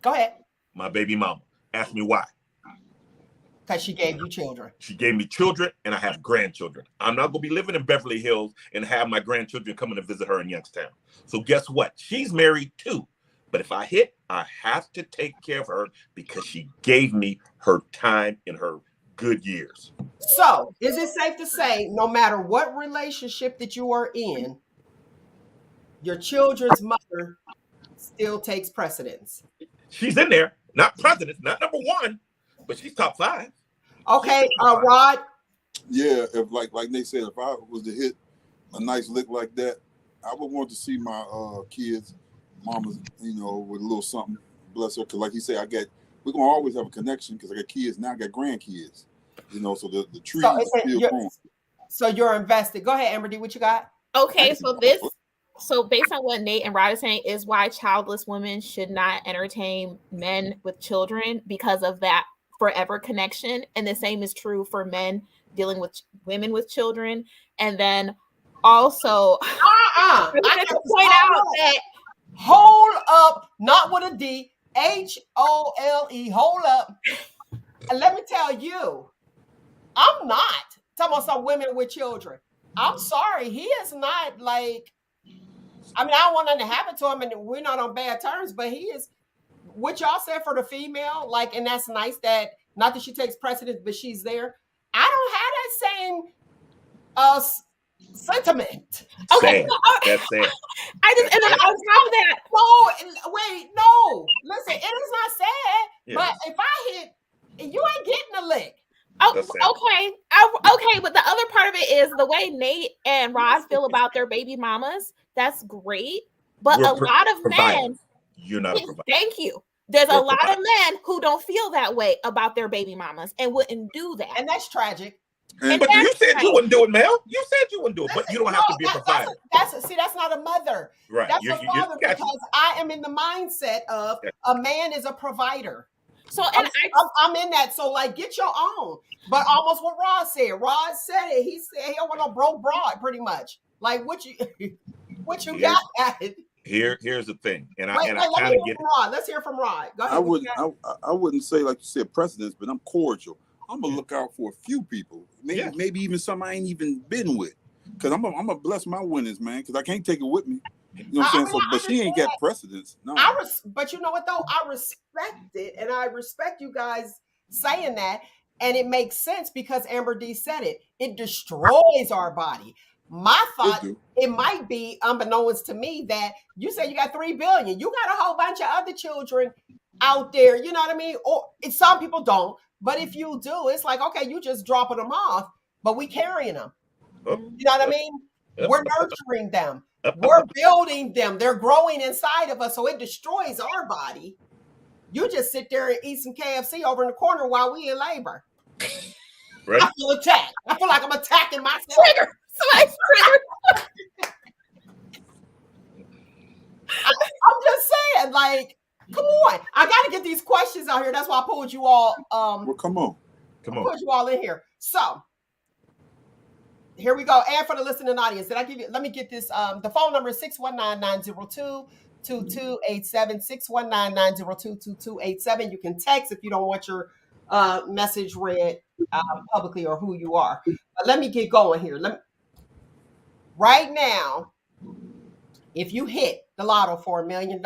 Go ahead. My baby mama. Ask me why. Because she gave you children. She gave me children, and I have grandchildren. I'm not going to be living in Beverly Hills and have my grandchildren coming to visit her in Youngstown. So guess what? She's married too. But if I hit, I have to take care of her because she gave me her time in her good years. So, is it safe to say, no matter what relationship that you are in, your children's mother still takes precedence? She's in there, not precedence, not number 1, but she's top 5. Okay, Rod. Yeah, if like Nate said, if I was to hit a nice lick like that, I would want to see my kids, mamas, with a little something. Bless her, because like he said, we're gonna always have a connection because I got kids now, I got grandkids. So the tree is still growing. So you're invested. Go ahead, Amber D. What you got? Okay, so based on what Nate and Rod are saying is why childless women should not entertain men with children because of that forever connection. And the same is true for men dealing with women with children. And then also, I wanted to point out that hold up, not with a D, HOLE, hold up. And let me tell you, I'm not talking about some women with children. I'm sorry, he is not like, I don't want nothing to happen to him, and we're not on bad terms, but he is, what y'all said for the female, like, and that's nice that, not that she takes precedence, but she's there. I don't have that same sentiment. Okay, that's sad. And then on top of that, no, listen, it is not sad, yes. But if I hit, you ain't getting a lick. Oh, okay, but the other part of it is the way Nate and Rod feel about their baby mamas. That's great, but a lot of men, you're not a provider. Thank you. There's a lot of men who don't feel that way about their baby mamas and wouldn't do that, and that's tragic. And But you said right. you wouldn't do it, Mel. You said you wouldn't do it, but you don't have to be a provider. That's not a mother. Right. That's You a father got you. because I am in the mindset of Yeah. a man is a provider. So I'm, I'm in that. So like, get your own. But almost what Rod said. Rod said it. He said he don't want no broke broad, pretty much. Like what you got at it. Here's the thing, and I Wait, let me kind hear of get from Rod. Let's hear from Rod. Go ahead. I wouldn't say like you said precedence, but I'm cordial. I'm gonna look out for a few people, maybe even some I ain't even been with, because I'm gonna bless my winnings, man, because I can't take it with me. You know what I'm saying? So, but she ain't got precedence. No. But you know what though? I respect it, and I respect you guys saying that, and it makes sense because Amber D said it. It destroys our body. My thought, it might be unbeknownst to me that you said you got 3 billion. You got a whole bunch of other children out there. You know what I mean? Or some people don't, but if you do, it's like okay, you just dropping them off, but we carrying them. You know what I mean? We're nurturing them. We're building them. They're growing inside of us, so it destroys our body. You just sit there and eat some KFC over in the corner while we in labor. Right. I feel attacked. I feel like I'm attacking myself. Trigger. Somebody's triggered. I'm just saying, like, come on. I got to get these questions out here. That's why I pulled you all. Well, come on. Put you all in here. So here we go. And for the listening audience, did I give you? Let me get this. The phone number is 619-902-2287. 619-902-2287. You can text if you don't want your message read publicly or who you are. But let me get going here. Right now, if you hit the lotto for $1 million,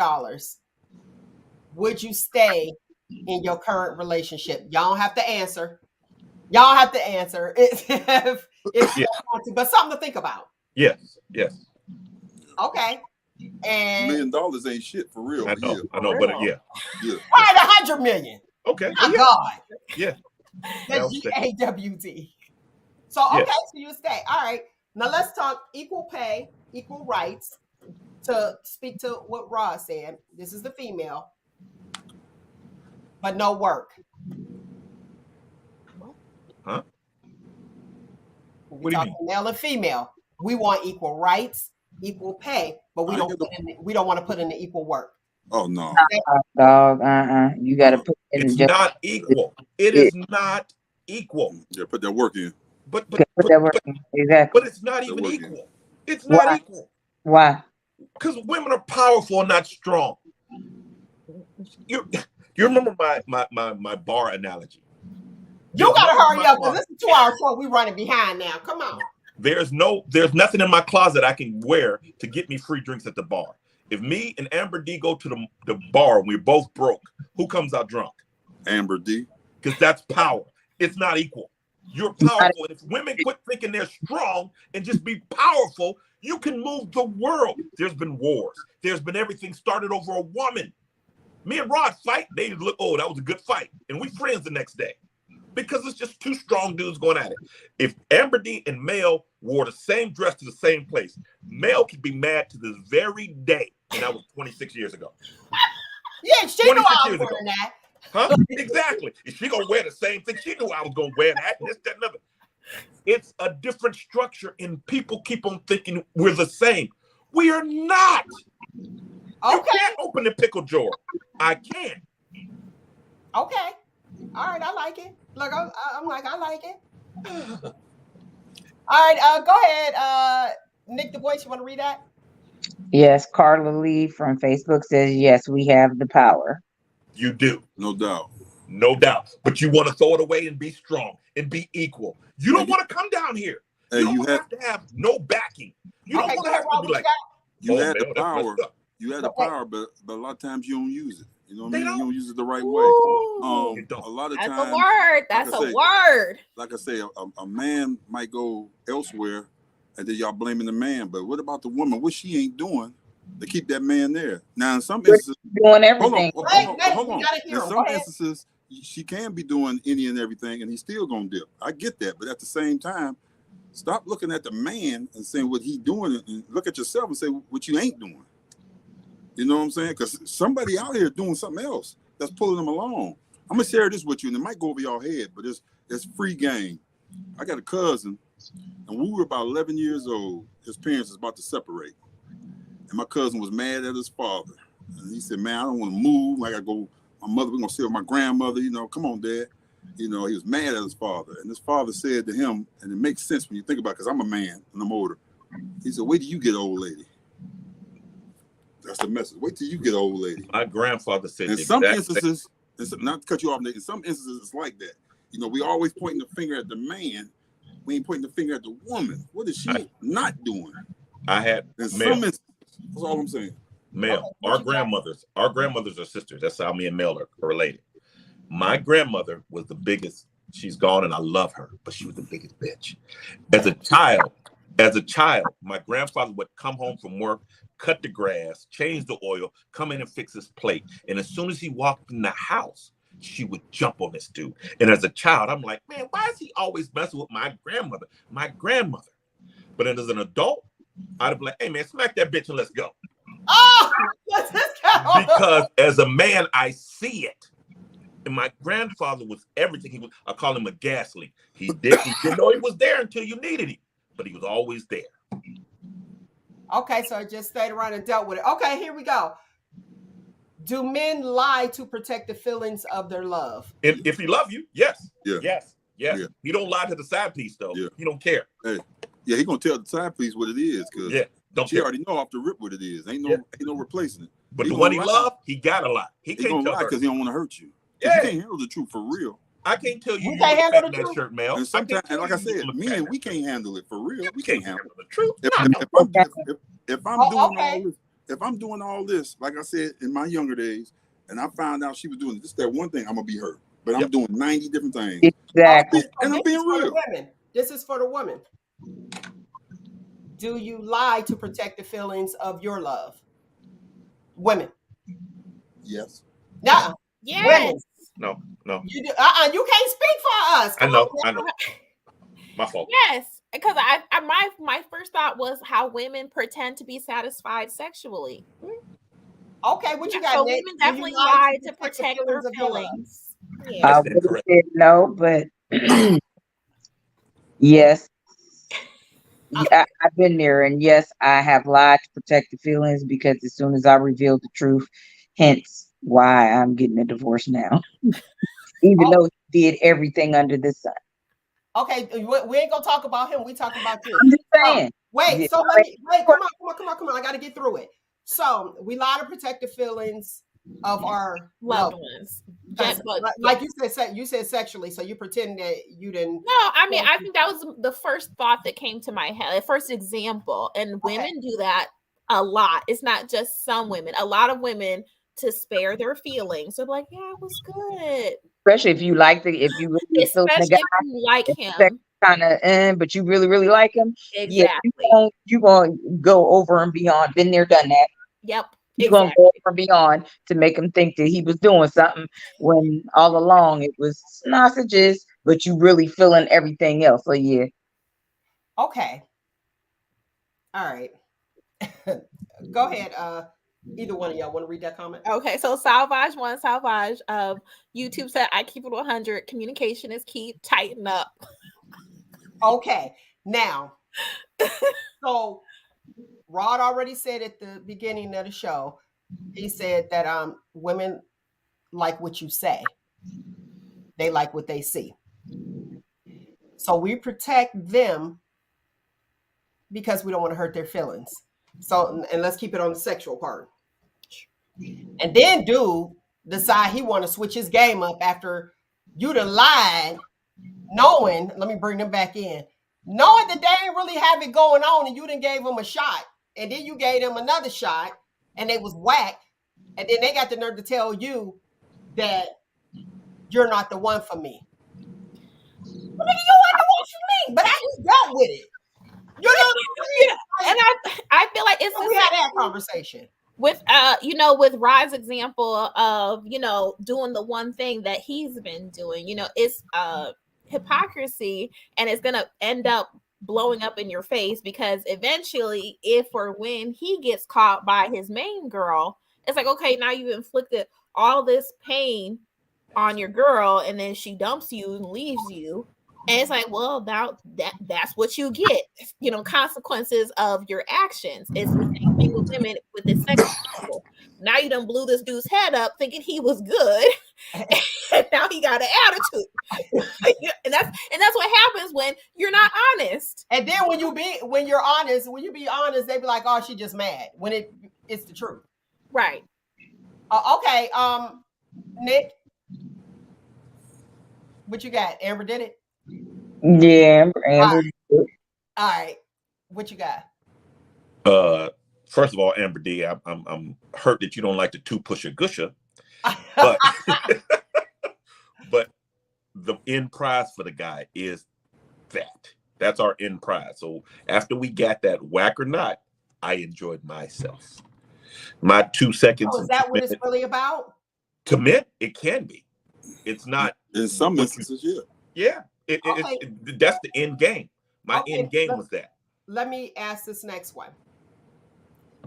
would you stay in your current relationship? Y'all don't have to answer. If you want to, but something to think about. Yes. Okay. And $1 million ain't shit for real. I know, but yeah. All right, 100 million. Okay. My God. Yeah. That's GAWD. So okay, so you stay. All right. Now let's talk equal pay, equal rights. To speak to what Rod said, this is the female, but no work. Huh? We're talking male and female. We want equal rights, equal pay, but we don't want to put in the equal work. Oh no, dog. You got to put it in. It's not equal. It is not equal. Yeah, put that work in. Put that work in. Exactly. But it's not even equal. It's not equal. Why? Because women are powerful and not strong. You remember my bar analogy? You gotta hurry up because this is a 2-hour show. We running behind now. Come on. There's nothing in my closet I can wear to get me free drinks at the bar. If me and Amber D go to the bar and we're both broke, who comes out drunk? Amber D. Because that's power. It's not equal. You're powerful. And if women quit thinking they're strong and just be powerful, you can move the world. There's been wars. There's been everything started over a woman. Me and Rod fight. They look, oh, that was a good fight. And we friends the next day. Because it's just two strong dudes going at it. If Amber D and Mel wore the same dress to the same place, Mel could be mad to this very day. And that was 26 years ago. Yeah, she knew I was wearing that. Huh? Exactly. If she gonna wear the same thing, she knew I was gonna wear that, and this, that, and other. It's a different structure, and people keep on thinking we're the same. We are not. Okay. You can't open the pickle drawer. I can't. Okay. All right, I like it. Look, I'm like, I like it. All right, go ahead. Nick Du Bois, you want to read that? Yes, Carla Lee from Facebook says, yes, we have the power. You do. No doubt. No doubt. But you want to throw it away and be strong and be equal. You don't want to come down here. You don't have to have no backing. You don't want to have to be like, you had the power. You had the power, but a lot of times you don't use it. You know what I mean? You don't use it the right way. A lot of times. That's a word. That's a word. Like I say, a man might go elsewhere, and then y'all blaming the man. But what about the woman? What she ain't doing to keep that man there? Now, in some instances, doing everything. Hold on. In some instances, she can be doing any and everything, and he's still gonna dip. I get that, but at the same time, stop looking at the man and saying what he doing, and look at yourself and say what you ain't doing. You know what I'm saying? Because somebody out here doing something else that's pulling them along. I'm gonna share this with you, and it might go over your head, but it's free game. I got a cousin, and we were about 11 years old. His parents was about to separate, and my cousin was mad at his father. And he said, "Man, I don't want to move. Like I go, my mother, we're gonna stay with my grandmother. You know, come on, Dad." You know, he was mad at his father, and his father said to him, and it makes sense when you think about it, because I'm a man and I'm older. He said, "Wait till you get old lady." That's the message. Wait till you get old lady. My grandfather said In the some exact instances, not to cut you off, Nick, in some instances it's like that. You know, we always pointing the finger at the man. We ain't pointing the finger at the woman. What is she not doing? I had In Mel. some instances, that's all I'm saying. Mel. Our grandmothers are sisters. That's how me and Mel are related. My grandmother was the biggest. She's gone, and I love her, but she was the biggest bitch. As a child, my grandfather would come home from work, cut the grass, change the oil, come in and fix his plate. And as soon as he walked in the house, she would jump on this dude. And as a child, I'm like, man, why is he always messing with my grandmother? My grandmother. But then as an adult, I'd be like, hey, man, smack that bitch and let's go. Oh, let's just go. Because as a man, I see it. And my grandfather was everything. I call him a gas leak. He didn't know he was there until you needed him, but he was always there. Okay, so I just stayed around and dealt with it. Okay, here we go. Do men lie to protect the feelings of their love? If he love you, yes. Yeah. Yes. Yes. Yeah. He don't lie to the side piece though. Yeah. He don't care. Hey, yeah, he gonna tell the side piece what it is, because she already know off the rip what it is. Ain't no replacing it. But the one he love, he gotta lie. He can't gonna tell lie her. because he don't want to hurt you. Yeah. You can't handle the truth for real. I can't tell you. You can't handle the that truth. shirt, Mel. And sometimes, and like I said, men, we can't handle it for real. We can't handle the truth. If I'm doing all this, like I said in my younger days, and I found out she was doing this, that one thing, I'm gonna be hurt. But I'm doing 90 different things. Exactly. And I'm being real. This is for the women. Do you lie to protect the feelings of your love? Women. Yes. No. Yes. Women. No. You do. You can't speak for us. I know. My fault. Yes, because my first thought was how women pretend to be satisfied sexually. Okay, what you got? So Nick? women definitely lie to protect their feelings. Yeah. I would have said no, but yes. I've been there, and yes, I have lied to protect the feelings, because as soon as I revealed the truth, hence why I'm getting a divorce now, even though he did everything under the sun. Okay, we ain't gonna talk about him. We talking about you. I'm just saying. Wait, so let me wait. Come on. I got to get through it. So we lie to protect the feelings of our loved ones. Like you said sexually, so you pretend that you didn't. No, I mean, I think that was the first thought that came to my head, the first example. And women do that a lot. It's not just some women. A lot of women, to spare their feelings, they're like, "Yeah, it was good." Especially if you like if you really especially the guy, if you like him, kind of, but you really, really like him. Exactly. Yeah, you gonna go over and beyond. Been there, done that. Yep. You're gonna go over and beyond to make him think that he was doing something when all along it was sausages, but you really feeling everything else. So yeah. Okay. All right. Go ahead. Either one of y'all want to read that comment? Okay, so Salvage of YouTube said, "I keep it 100. Communication is key. Tighten up." Okay, now, so Rod already said at the beginning of the show, he said that women like what you say, they like what they see. So we protect them because we don't want to hurt their feelings. So, and let's keep it on the sexual part. And then dude decide he want to switch his game up after you done lied, knowing, let me bring them back in, knowing that they ain't really have it going on, and you done gave them a shot, and then you gave them another shot, and they was whack, and then they got the nerve to tell you that you're not the one for me. Well, nigga, you weren't the one for me, but I just dealt with it. You know what I'm saying? And I feel like it's we had that conversation. With with Rod's example of, doing the one thing that he's been doing, it's hypocrisy, and it's gonna end up blowing up in your face, because eventually, if or when he gets caught by his main girl, it's like, okay, now you've inflicted all this pain on your girl, and then she dumps you and leaves you. And it's like, well, now that's what you get. Consequences of your actions. It's the same thing with women with this sex example. Now you done blew this dude's head up thinking he was good, and now he got an attitude. and that's what happens when you're not honest. And then when you be honest, they be like, "Oh, she just mad." When it's the truth. Right. Okay. Nick, what you got? Amber did it. Yeah, Amber. All right. What you got? First of all, Amber D, I'm hurt that you don't like the two pusher gusher, but but the end prize for the guy is that. That's our end prize. So after we got that whack or not, I enjoyed myself. My 2 seconds. Oh, is that what it's really about? To men, it can be. It's not. In some instances, yeah. Okay. That's the end game. My Okay, end game was that. Let me ask this next one.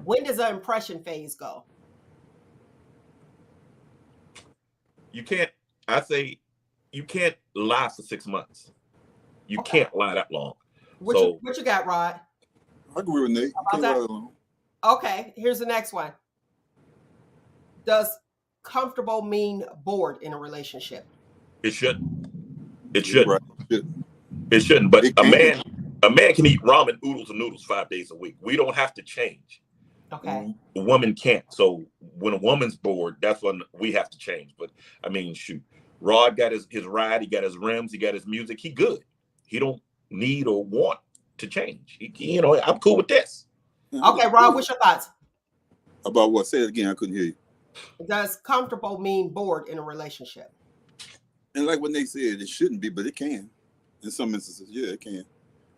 When does the impression phase go? You can't. I say you can't lie for 6 months. You Okay. can't lie that long. What you got, Rod? I agree with Nate. You can't lie that long. Okay, here's the next one. Does comfortable mean bored in a relationship? It shouldn't. It shouldn't. Right. It shouldn't. But It a can. man can eat ramen, oodles, and noodles 5 days a week. We don't have to change. Okay. A woman can't. So when a woman's bored, that's when we have to change. But I mean, shoot, Rod got his ride. He got his rims. He got his music. He good. He don't need or want to change. I'm cool with this. Okay, Rod, what's your thoughts? About what? Say it again. I couldn't hear you. Does comfortable mean bored in a relationship? And like what Nate said, it shouldn't be, but it can. In some instances, yeah, it can.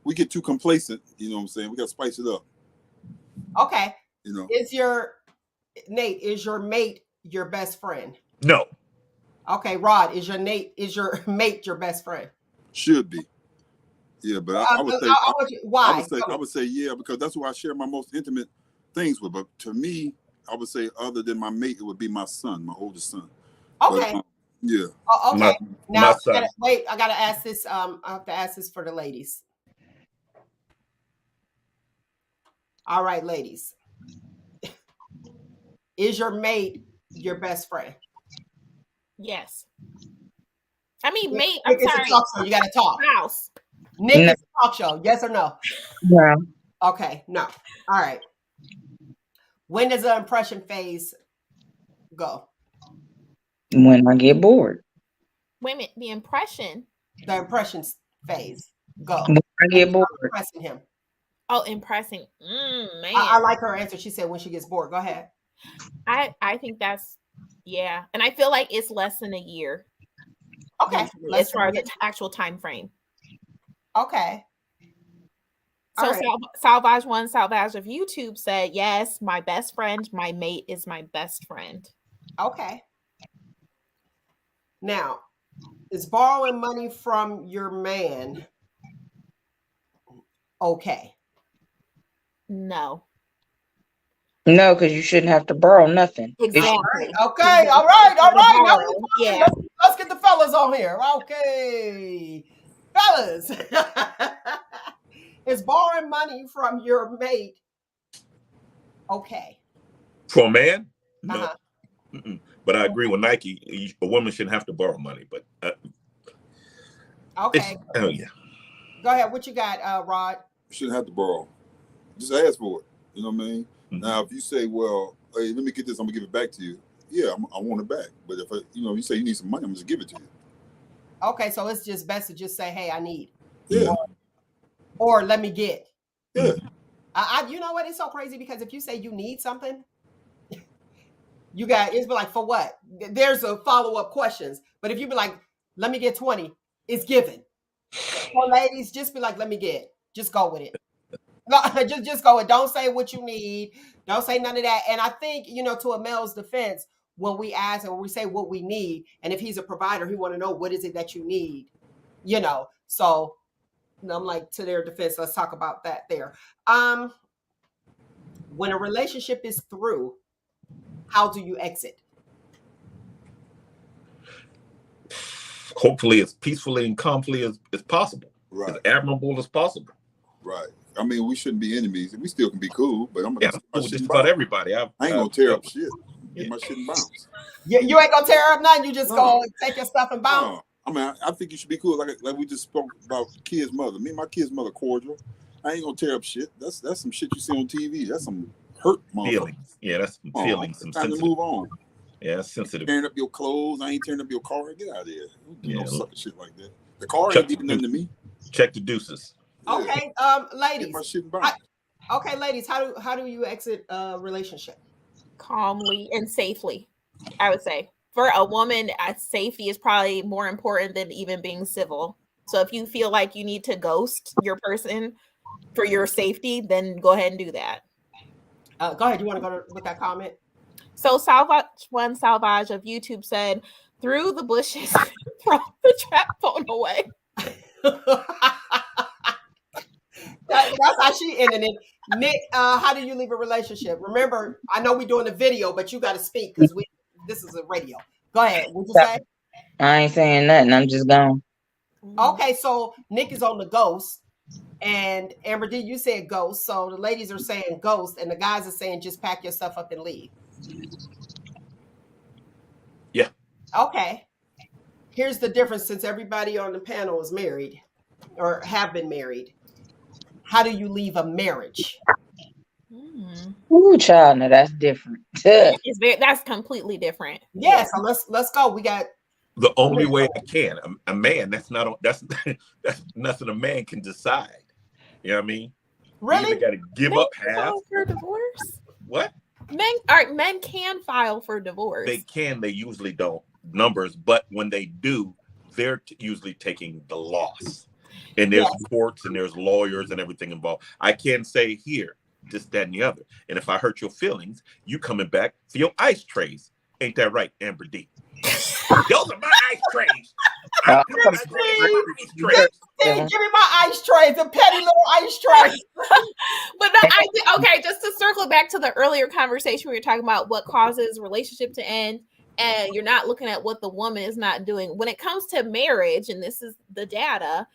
We get too complacent, you know what I'm saying? We got to spice it up. Okay. You know. Is your mate your best friend? No. Okay, Rod, is your mate your best friend? Should be. Yeah, but I would say why? I would say yeah, because that's who I share my most intimate things with. But to me, I would say other than my mate, it would be my son, my oldest son. Okay. But, yeah. Okay. Now, son. I gotta ask this. I have to ask this for the ladies. All right, ladies. Is your mate your best friend? Yes. I mean, mate. Nick, I'm sorry. it's a talk show. You gotta talk. House. Nick, No. it's a talk show. Yes or no? Yeah. Okay, no. All right. When does the impression phase go? When I get bored. Wait a minute. The impression. The impression phase go. When I get bored. Impressing him. Oh, impressing. Man. I like her answer. She said when she gets bored. Go ahead. I think that's, yeah. And I feel like it's less than a year. Okay. As far as the actual time frame. Okay. So All right. Salvage One, Salvage of YouTube said, yes, my best friend, my mate is my best friend. Okay. Now, is borrowing money from your man okay? No. No, because you shouldn't have to borrow nothing. Exactly. Okay. All right. Now we're talking. Yeah. Let's get the fellas on here. Okay. Fellas. Is borrowing money from your mate okay? For a man, no. Uh-huh. But I agree with Nike. A woman shouldn't have to borrow money. But Okay. Oh yeah. Go ahead. What you got, Rod? You shouldn't have to borrow. Just ask for it. You know what I mean? Mm-hmm. Now, if you say, well, hey, let me get this, I'm going to give it back to you. Yeah, I want it back. But if you say you need some money, I'm just give it to you. Okay, so it's just best to just say, hey, I need. Yeah. Or let me get. Yeah. You know what? It's so crazy because if you say you need something, it's be like, for what? There's a follow-up questions. But if you be like, let me get 20, it's given. So ladies, just be like, let me get. Just go with it. Just go with it. Don't say what you need. Don't say none of that. And I think, to a male's defense, when we ask and when we say what we need, and if he's a provider, he want to know what is it that you need, So I'm like, to their defense, let's talk about that there. When a relationship is through, how do you exit? hopefully as peacefully and calmly as possible, Right. as admirable as possible. Right. I mean, we shouldn't be enemies. We still can be cool, but I'm gonna Yeah, just I'm cool with just about everybody. I ain't gonna tear up shit. Get my shit and bounce. You ain't gonna tear up nothing. You just gonna take your stuff and bounce. I mean, I think you should be cool. Like we just spoke about kid's mother. Me and my kid's mother cordial. I ain't gonna tear up shit. That's some shit you see on TV. That's some hurt feelings. Yeah, that's some feelings. Some time sensitive. to move on. Yeah, that's sensitive. Tearing up your clothes. I ain't tearing up your car. Get out of here. Don't do no sucker shit like that. The car ain't doing nothing to me. Check the deuces. Yeah. Okay, ladies. Get my shit and bounce. Okay, ladies, how do you exit a relationship? Calmly and safely, I would say. For a woman, safety is probably more important than even being civil. So if you feel like you need to ghost your person for your safety, then go ahead and do that. Go ahead. You want to go with that comment? So Salvage of YouTube said, "Through the bushes, from the trap phone away." That's how she ended it. Nick, how do you leave a relationship? Remember, I know we're doing a video, but you got to speak because this is a radio. Go ahead. What'd you say? I ain't saying nothing. I'm just gone. Okay, so Nick is on the ghost, and Amber D, you said ghost. So the ladies are saying ghost, and the guys are saying just pack your stuff up and leave. Yeah. Okay. Here's the difference, since everybody on the panel is married or have been married. How do you leave a marriage? Ooh, child, now that's different. That's completely different. Yeah, so let's go. We got the only way I can. A man, that's nothing a man can decide. You know what I mean? Really? You got to give up half. File for divorce? What? Men can file for divorce. They can. They usually don't. Numbers, but when they do, they're usually taking the loss. And there's courts and there's lawyers and everything involved. I can't say here, this, that, and the other. And if I hurt your feelings, you coming back for your ice trays. Ain't that right, Amber D? Those are my ice trays. Give me my ice trays, a petty little ice tray. But no, okay, just to circle back to the earlier conversation, we were talking about what causes relationship to end. And you're not looking at what the woman is not doing. When it comes to marriage, and this is the data,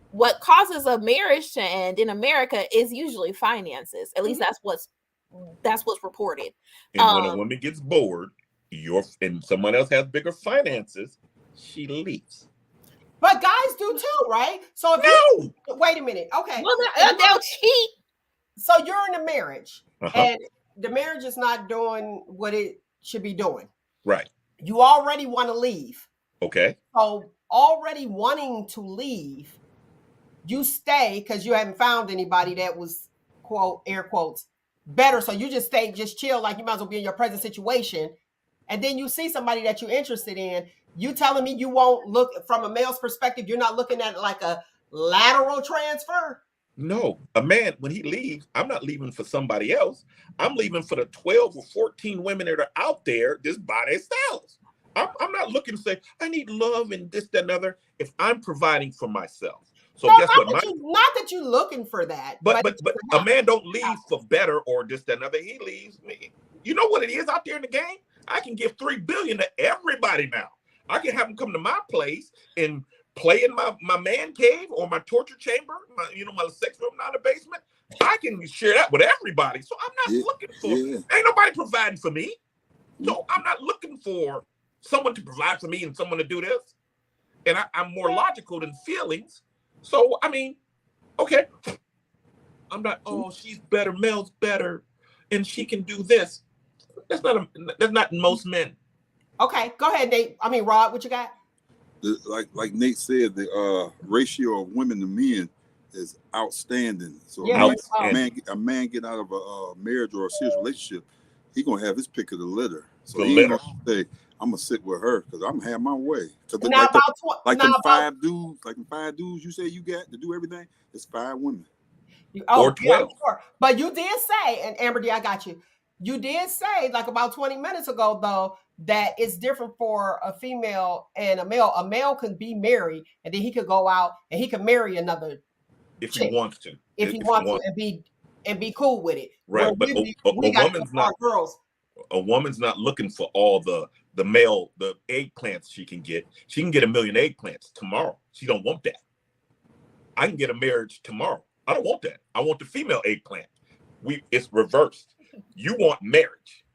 what causes a marriage to end in America is usually finances. At least that's what's reported. And when a woman gets bored, and someone else has bigger finances, she leaves. But guys do too, right? So if wait a minute. Okay. Well, they'll cheat. So you're in a marriage, and the marriage is not doing what it should be doing. Right. You already want to leave. Okay. So already wanting to leave, you stay because you haven't found anybody that was, quote, air quotes, better. So you just stay, just chill, like you might as well be in your present situation. And then you see somebody that you're interested in. You telling me you won't look from a male's perspective, you're not looking at it like a lateral transfer? No, a man, when he leaves, I'm not leaving for somebody else. I'm leaving for the 12 or 14 women that are out there just by themselves. I'm not looking to say, I need love and this, that, and other, if I'm providing for myself. So no, guess what? Not that you're looking for that. But a man don't leave for better or this, that, and other. He leaves me. You know what it is out there in the game? I can give $3 billion to everybody now. I can have them come to my place and play in my man cave or my torture chamber, my sex room down the basement. I can share that with everybody. So I'm not looking for, ain't nobody providing for me. So I'm not looking for someone to provide for me and someone to do this. And I'm more logical than feelings. So, I mean, okay. I'm not, she's better, Mel's better, and she can do this. That's not most men. Okay, go ahead, Nate. I mean, Rod, what you got? Like Nate said, the ratio of women to men is outstanding. So a man get out of a marriage or a serious relationship, he gonna have his pick of the litter. So he ain't gonna say, I'm gonna sit with her because I'm gonna have my way. Them five dudes you say you got to do everything, it's 5 women. Or 12. Sure. But you did say, and Amber D, I got you. You did say, like about 20 minutes ago, though, that it's different for a female and a male. A male can be married, and then he could go out and he could marry another if chick, he wants to. If he wants to, and be cool with it. Right, but a woman's not. Girls. A woman's not looking for all the the eggplants she can get. She can get 1,000,000 eggplants tomorrow. She don't want that. I can get a marriage tomorrow. I don't want that. I want the female eggplant. It's reversed. You want marriage.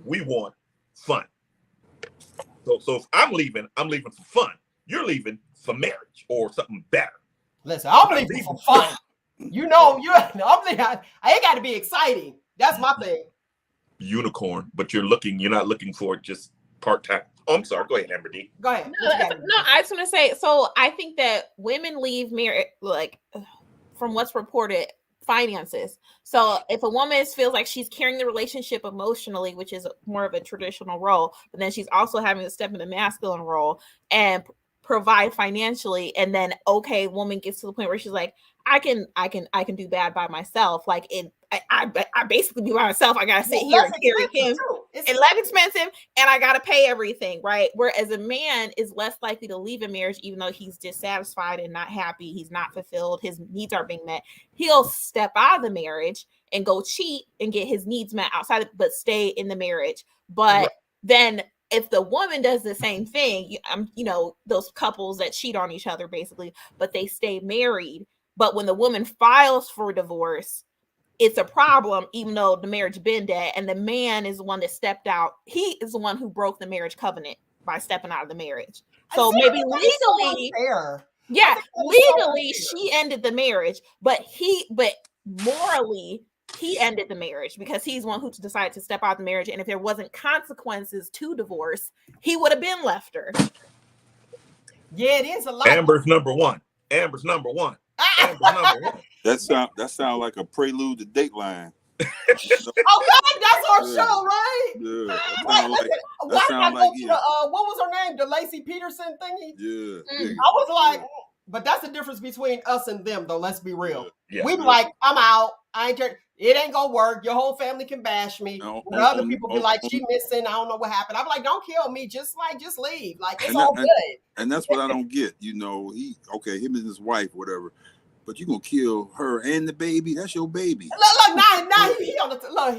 We want fun. So if I'm leaving for fun. You're leaving for marriage or something better. Listen, I'm leaving for fun. You know, I'm leaving. It got to be exciting. That's my thing. Unicorn, but you're not looking for it just part-time. Oh, I'm sorry. Go ahead, Amber D. Go ahead. No, I just want to say, so I think that women leave marriage, like, from what's reported, finances. So if a woman feels like she's carrying the relationship emotionally, which is more of a traditional role, but then she's also having to step in the masculine role and provide financially, and then woman gets to the point where she's like, I can do bad by myself. Like I basically be by myself. I gotta sit here and carry him. It's less expensive, and I gotta pay everything, right? Whereas a man is less likely to leave a marriage, even though he's dissatisfied and not happy, he's not fulfilled, his needs aren't being met. He'll step out of the marriage and go cheat and get his needs met outside, but stay in the marriage. But then if the woman does the same thing, those couples that cheat on each other basically, but they stay married. But when the woman files for divorce, it's a problem, even though the marriage been dead, and the man is the one that stepped out. He is the one who broke the marriage covenant by stepping out of the marriage. So maybe legally, legally she ended the marriage, but morally he ended the marriage because he's one who decided to step out of the marriage. And if there wasn't consequences to divorce, he would have been left her. Yeah, it is a lot. Amber's number one. That sound like a prelude to Dateline. Oh God, that's our show, right? Yeah. Why did I go to what was her name? The Lacey Peterson thingy? Yeah. I was like, but that's the difference between us and them, though. Let's be real. Yeah. We be like, I'm out. It ain't gonna work. Your whole family can bash me. Other people be like, she missing. I don't know what happened. I'm like, don't kill me. Just leave. Like, it's all good. And that's what I don't get. Him and his wife, whatever. But you gonna kill her and the baby? That's your baby. Look, now he on the But a lot of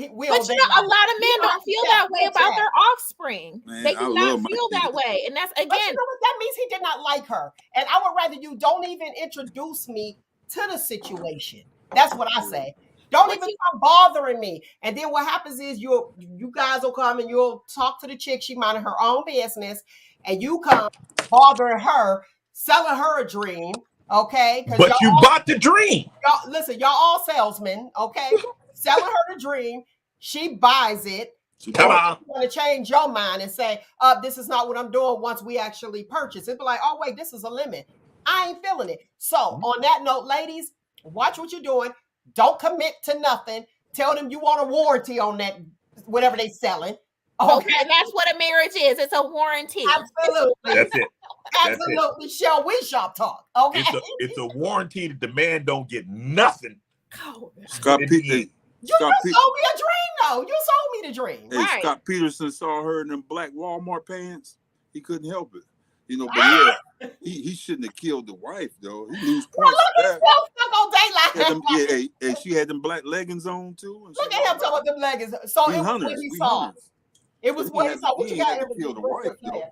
men don't feel that way about their offspring. Man, they do not feel that way, and that's again. But you know what that means? He did not like her, and I would rather you don't even introduce me to the situation. That's what I say. Don't even come bothering me. And then what happens is you guys will come and you'll talk to the chick. She minding her own business, and you come bothering her, selling her a dream. Okay, but you bought the dream. Y'all, listen, y'all all salesmen. Okay, selling her the dream. She buys it. Come on. You want to change your mind and say, this is not what I'm doing once we actually purchase. It'd be like, oh wait, this is a limit. I ain't feeling it. So on that note, ladies, watch what you're doing. Don't commit to nothing. Tell them you want a warranty on that, whatever they selling. Okay, that's what a marriage is. It's a warranty. Absolutely. That's it. Absolutely. Shall we shop talk? Okay. It's a warranty that the man don't get nothing. Scott Peterson. You sold me a dream, though. You sold me the dream. Hey, right. Scott Peterson saw her in them black Walmart pants. He couldn't help it. But he shouldn't have killed the wife, though. He lose points. Look, he's still stuck on Dateline. And she had them black leggings on, too. Look at him talking about them leggings. So it was what he saw. It was what he saw. What you got to kill the wife, though.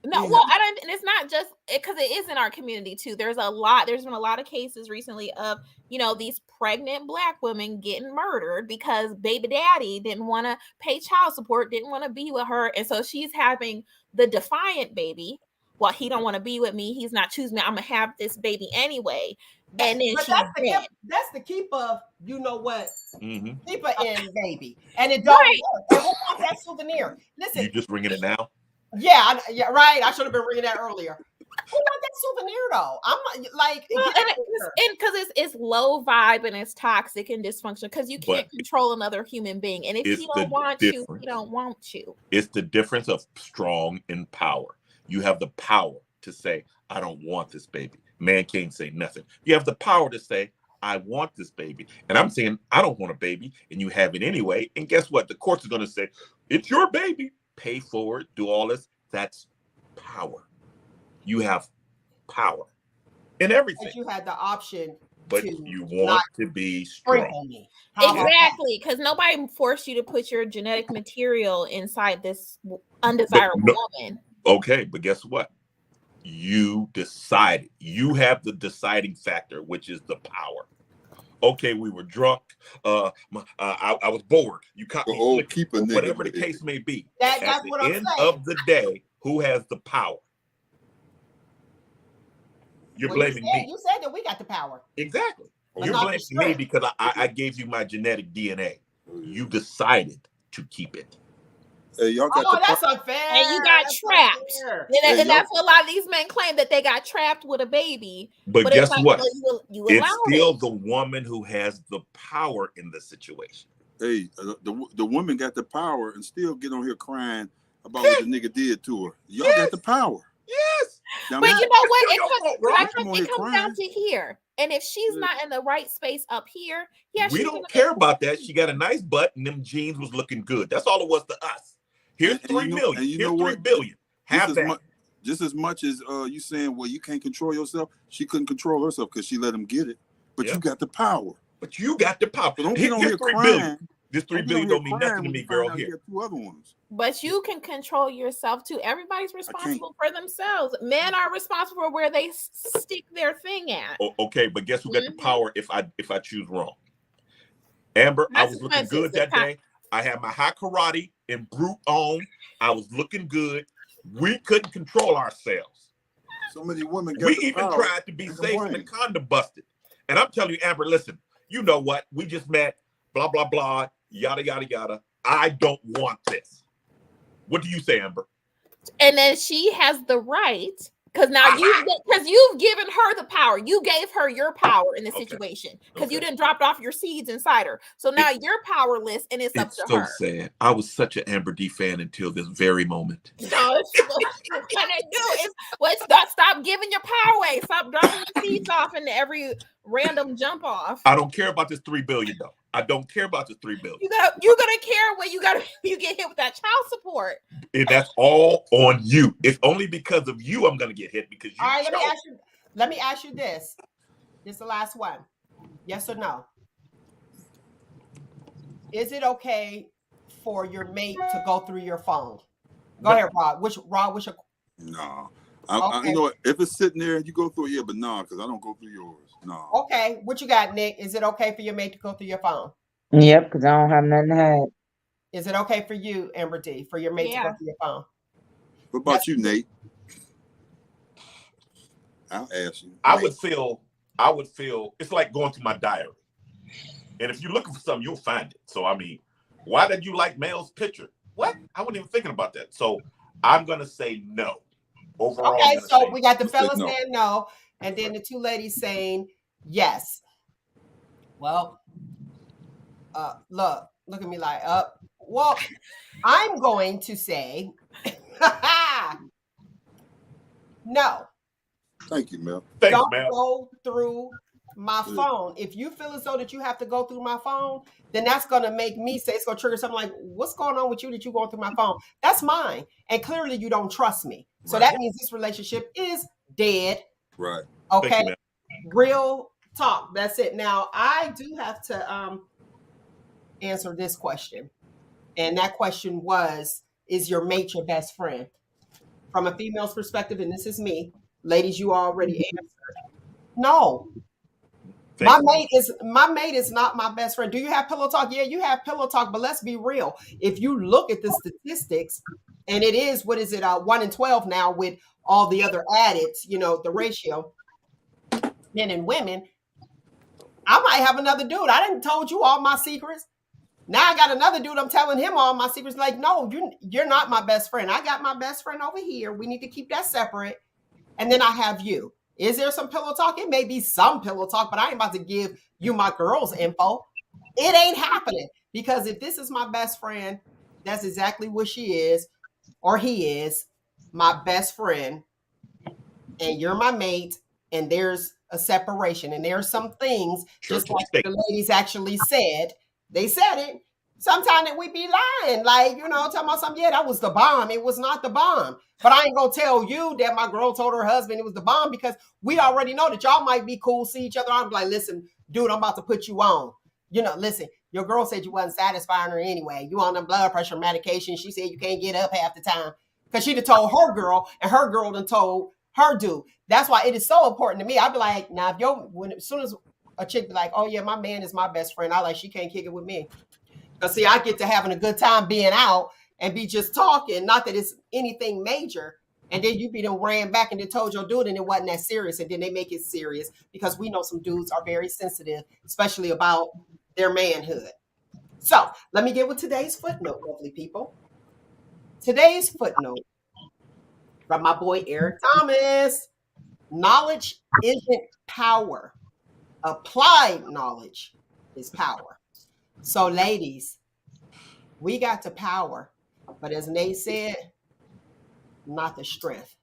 No, well, I don't, and it's not just because it is in our community too. There's been a lot of cases recently of, these pregnant Black women getting murdered because baby daddy didn't want to pay child support, didn't want to be with her. And so she's having the defiant baby. Well, he don't want to be with me. He's not choosing me. I'm going to have this baby anyway. And then that's the keeper, you know what? Mm-hmm. Keeper in baby. And it don't work. And who wants that souvenir? Listen. You just ringing it now? Yeah, right. I should have been ringing that earlier. Who want that souvenir though? I'm like, and because it's low vibe and it's toxic and dysfunctional because you can't control another human being. And if you don't want you, you don't want you. It's the difference of strong in power. You have the power to say, I don't want this baby. Man can't say nothing. You have the power to say, I want this baby. And I'm saying, I don't want a baby. And you have it anyway. And guess what? The courts are going to say, it's your baby. Pay for it. Do all this. That's power. You have power in everything. You had the option but to you not want to be strong. sprinkle me. How about that? Exactly, because nobody forced you to put your genetic material inside this But undesirable no, woman. okay, but guess what? You decided. You have the deciding factor, which is the power. Okay, we were drunk. I was bored. You caught me Oh, slipping, keep a or nigga whatever the baby. case may be. That's At the what I'm end saying. of the day, who has the power? You're Well, blaming me. you said that we got the power. Exactly. But You're not the blaming me strength. because I gave you my genetic DNA. You decided to keep it. Hey, y'all got Oh, the that's power. unfair. And you got That's trapped. unfair. And, Hey, and y'all- that's what a lot of these men claim, that they got trapped with a baby. But But it's guess like, what? well, you It's allowed still it. the woman who has the power in the situation. Hey, the woman got the power and still get on here crying about what the nigga did to her. Y'all got the power. Yes. Now, But man, you know It's what? still your fault, bro. It comes down to here. And if she's Yeah. not in the right space up here, yeah, We she's don't gonna care about that. She got a nice butt and them jeans was looking good. That's all it was to us. Here's And 3 you know- million. and you Here's know 3 what? billion. Have just that. as much as you saying, well, you can't control yourself. She couldn't control herself because she let him get it. But Yep. you got the power. But you got the power. So don't get on Here's here 3 crying. billion. This 3 Don't get on billion here don't mean crying nothing to when me, you girl. find out Here. you got 2 other ones. But you can control yourself too. Everybody's responsible for themselves. Men are responsible for where they stick their thing at. Okay, but guess who got the power if I choose wrong? Amber, I was looking good that day. I had my high karate and brute on. I was looking good. We couldn't control ourselves. So many women got We the even power. tried to be safe and the condom busted. And I'm telling you, Amber, listen, you know what? We just met, blah, blah, blah, yada, yada, yada. I don't want this. What do you say, Amber? And then she has the right, because you've given her the power. You gave her your power in the situation because you didn't drop off your seeds inside her. So now you're powerless, and it's up to her. It's so sad. I was such an Amber D fan until this very moment. No, what I do is stop giving your power away. Stop dropping your seeds off into every random jump off. I don't care about this 3 billion though. I don't care about this 3 billion. You're gonna care when you get hit with that child support. And that's all on you. It's only because of you I'm gonna get hit because you. All right, let me ask you this. This is the last one. Yes or no? Is it okay for your mate to go through your phone? Go ahead, Rod. What's your No. Okay. You know what? If it's sitting there and you go through it, yeah, but no, because I don't go through yours. No. Okay, what you got, Nick? Is it okay for your mate to go through your phone? Yep, because I don't have nothing to hide. Is it okay for you, Amber D, for your mate to go through your phone? What about you, Nate? I'll ask you. I would feel it's like going through my diary. And if you're looking for something, you'll find it. So I mean, why did you like Mel's picture? What? I wasn't even thinking about that. So I'm gonna say no. Overall, Okay, so we got the Let's say fellas no. saying no, and then the two ladies saying yes. Well, look at me like, well, I'm going to say no. Thank you, Mel. Thanks, Don't Mel. go through my phone. If you feel as though that you have to go through my phone, then that's going to make me say, it's going to trigger something like, what's going on with you that you're going through my phone? That's mine. And clearly you don't trust me. So Right. that means this relationship is dead. Right. Okay. Thank you, Mel. Real talk. That's it. Now, I do have to answer this question. And that question was, is your mate your best friend? From a female's perspective, and this is me, ladies, you already answered. No. My mate is not my best friend. Do you have pillow talk? Yeah, you have pillow talk, but let's be real. If you look at the statistics, and it is, what is it, 1 in 12 now with all the other added, the ratio, men and women, I might have another dude. I didn't told you all my secrets. Now I got another dude. I'm telling him all my secrets. Like, no, you're not my best friend. I got my best friend over here. We need to keep that separate. And then I have you. Is there some pillow talk? It may be some pillow talk, but I ain't about to give you my girl's info. It ain't happening. Because if this is my best friend, that's exactly what she is, or he is, my best friend, and you're my mate, and there's a separation. And there are some things, just like the ladies actually said, they said it. sometimes we be lying, like, talking about something. Yeah, that was the bomb. It was not the bomb. But I ain't gonna tell you that my girl told her husband it was the bomb, because we already know that y'all might be cool, see each other. I'm like, listen, dude, I'm about to put you on. Listen, your girl said you wasn't satisfying her anyway. You on them blood pressure medication. She said you can't get up half the time, because she'd have told her girl, and her girl done told her dude. That's why it is so important to me. I'd be like, now, as soon as a chick be like, oh yeah, my man is my best friend, I like, she can't kick it with me. Because see, I get to having a good time being out and be just talking, not that it's anything major. And then you be done ran back and then told your dude and it wasn't that serious. And then they make it serious, because we know some dudes are very sensitive, especially about their manhood. So let me get with today's footnote, lovely people. Today's footnote from my boy Eric Thomas. Knowledge isn't power. Applied knowledge is power. So, ladies, we got the power, but as Nate said, not the strength.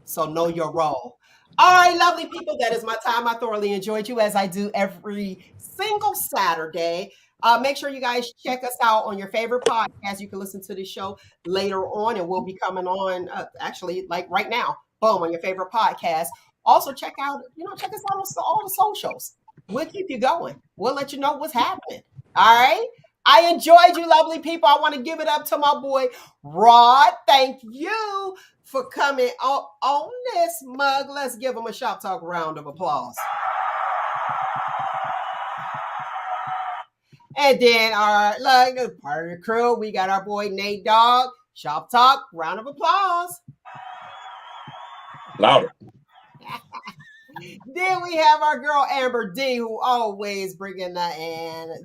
So know your role. All right, lovely people, that is my time. I thoroughly enjoyed you, as I do every single Saturday. Make sure you guys check us out on your favorite podcast. You can listen to the show later on, and we'll be coming on actually like right now. Boom, on your favorite podcast. Also, check us out on all the socials. We'll keep you going. We'll let you know what's happening. All right. I enjoyed you, lovely people. I want to give it up to my boy Rod. Thank you for coming on this mug. Let's give him a Shop Talk round of applause. And then our part of the crew, we got our boy Nate Dogg. Shop Talk, round of applause. Louder. Then we have our girl Amber D, who always bringing the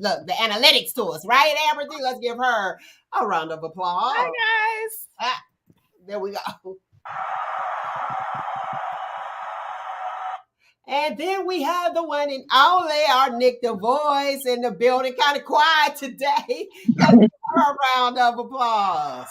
analytics to us, right, Amber D? Let's give her a round of applause. Hi, guys. There we go. And then we have the one and only, our Nick the Voice, in the building, kind of quiet today. Let's give her a round of applause.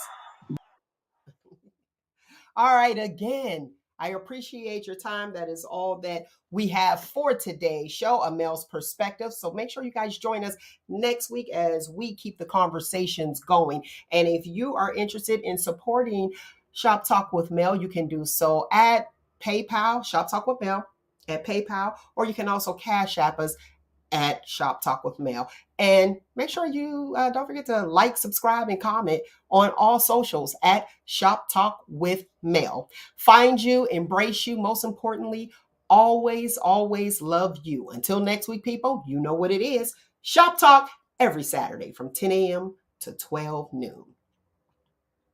All right, again, I appreciate your time. That is all that we have for today's show, A Male's Perspective. So make sure you guys join us next week as we keep the conversations going. And if you are interested in supporting Shop Talk with Mel, you can do so at PayPal, Shop Talk with Mel at PayPal, or you can also Cash App us at Shop Talk with Mel. And make sure you don't forget to like, subscribe, and comment on all socials at Shop Talk with Mel. Find you, embrace you, most importantly, always, always love you. Until next week, people, you know what it is. Shop Talk every Saturday from 10 a.m. to 12 noon.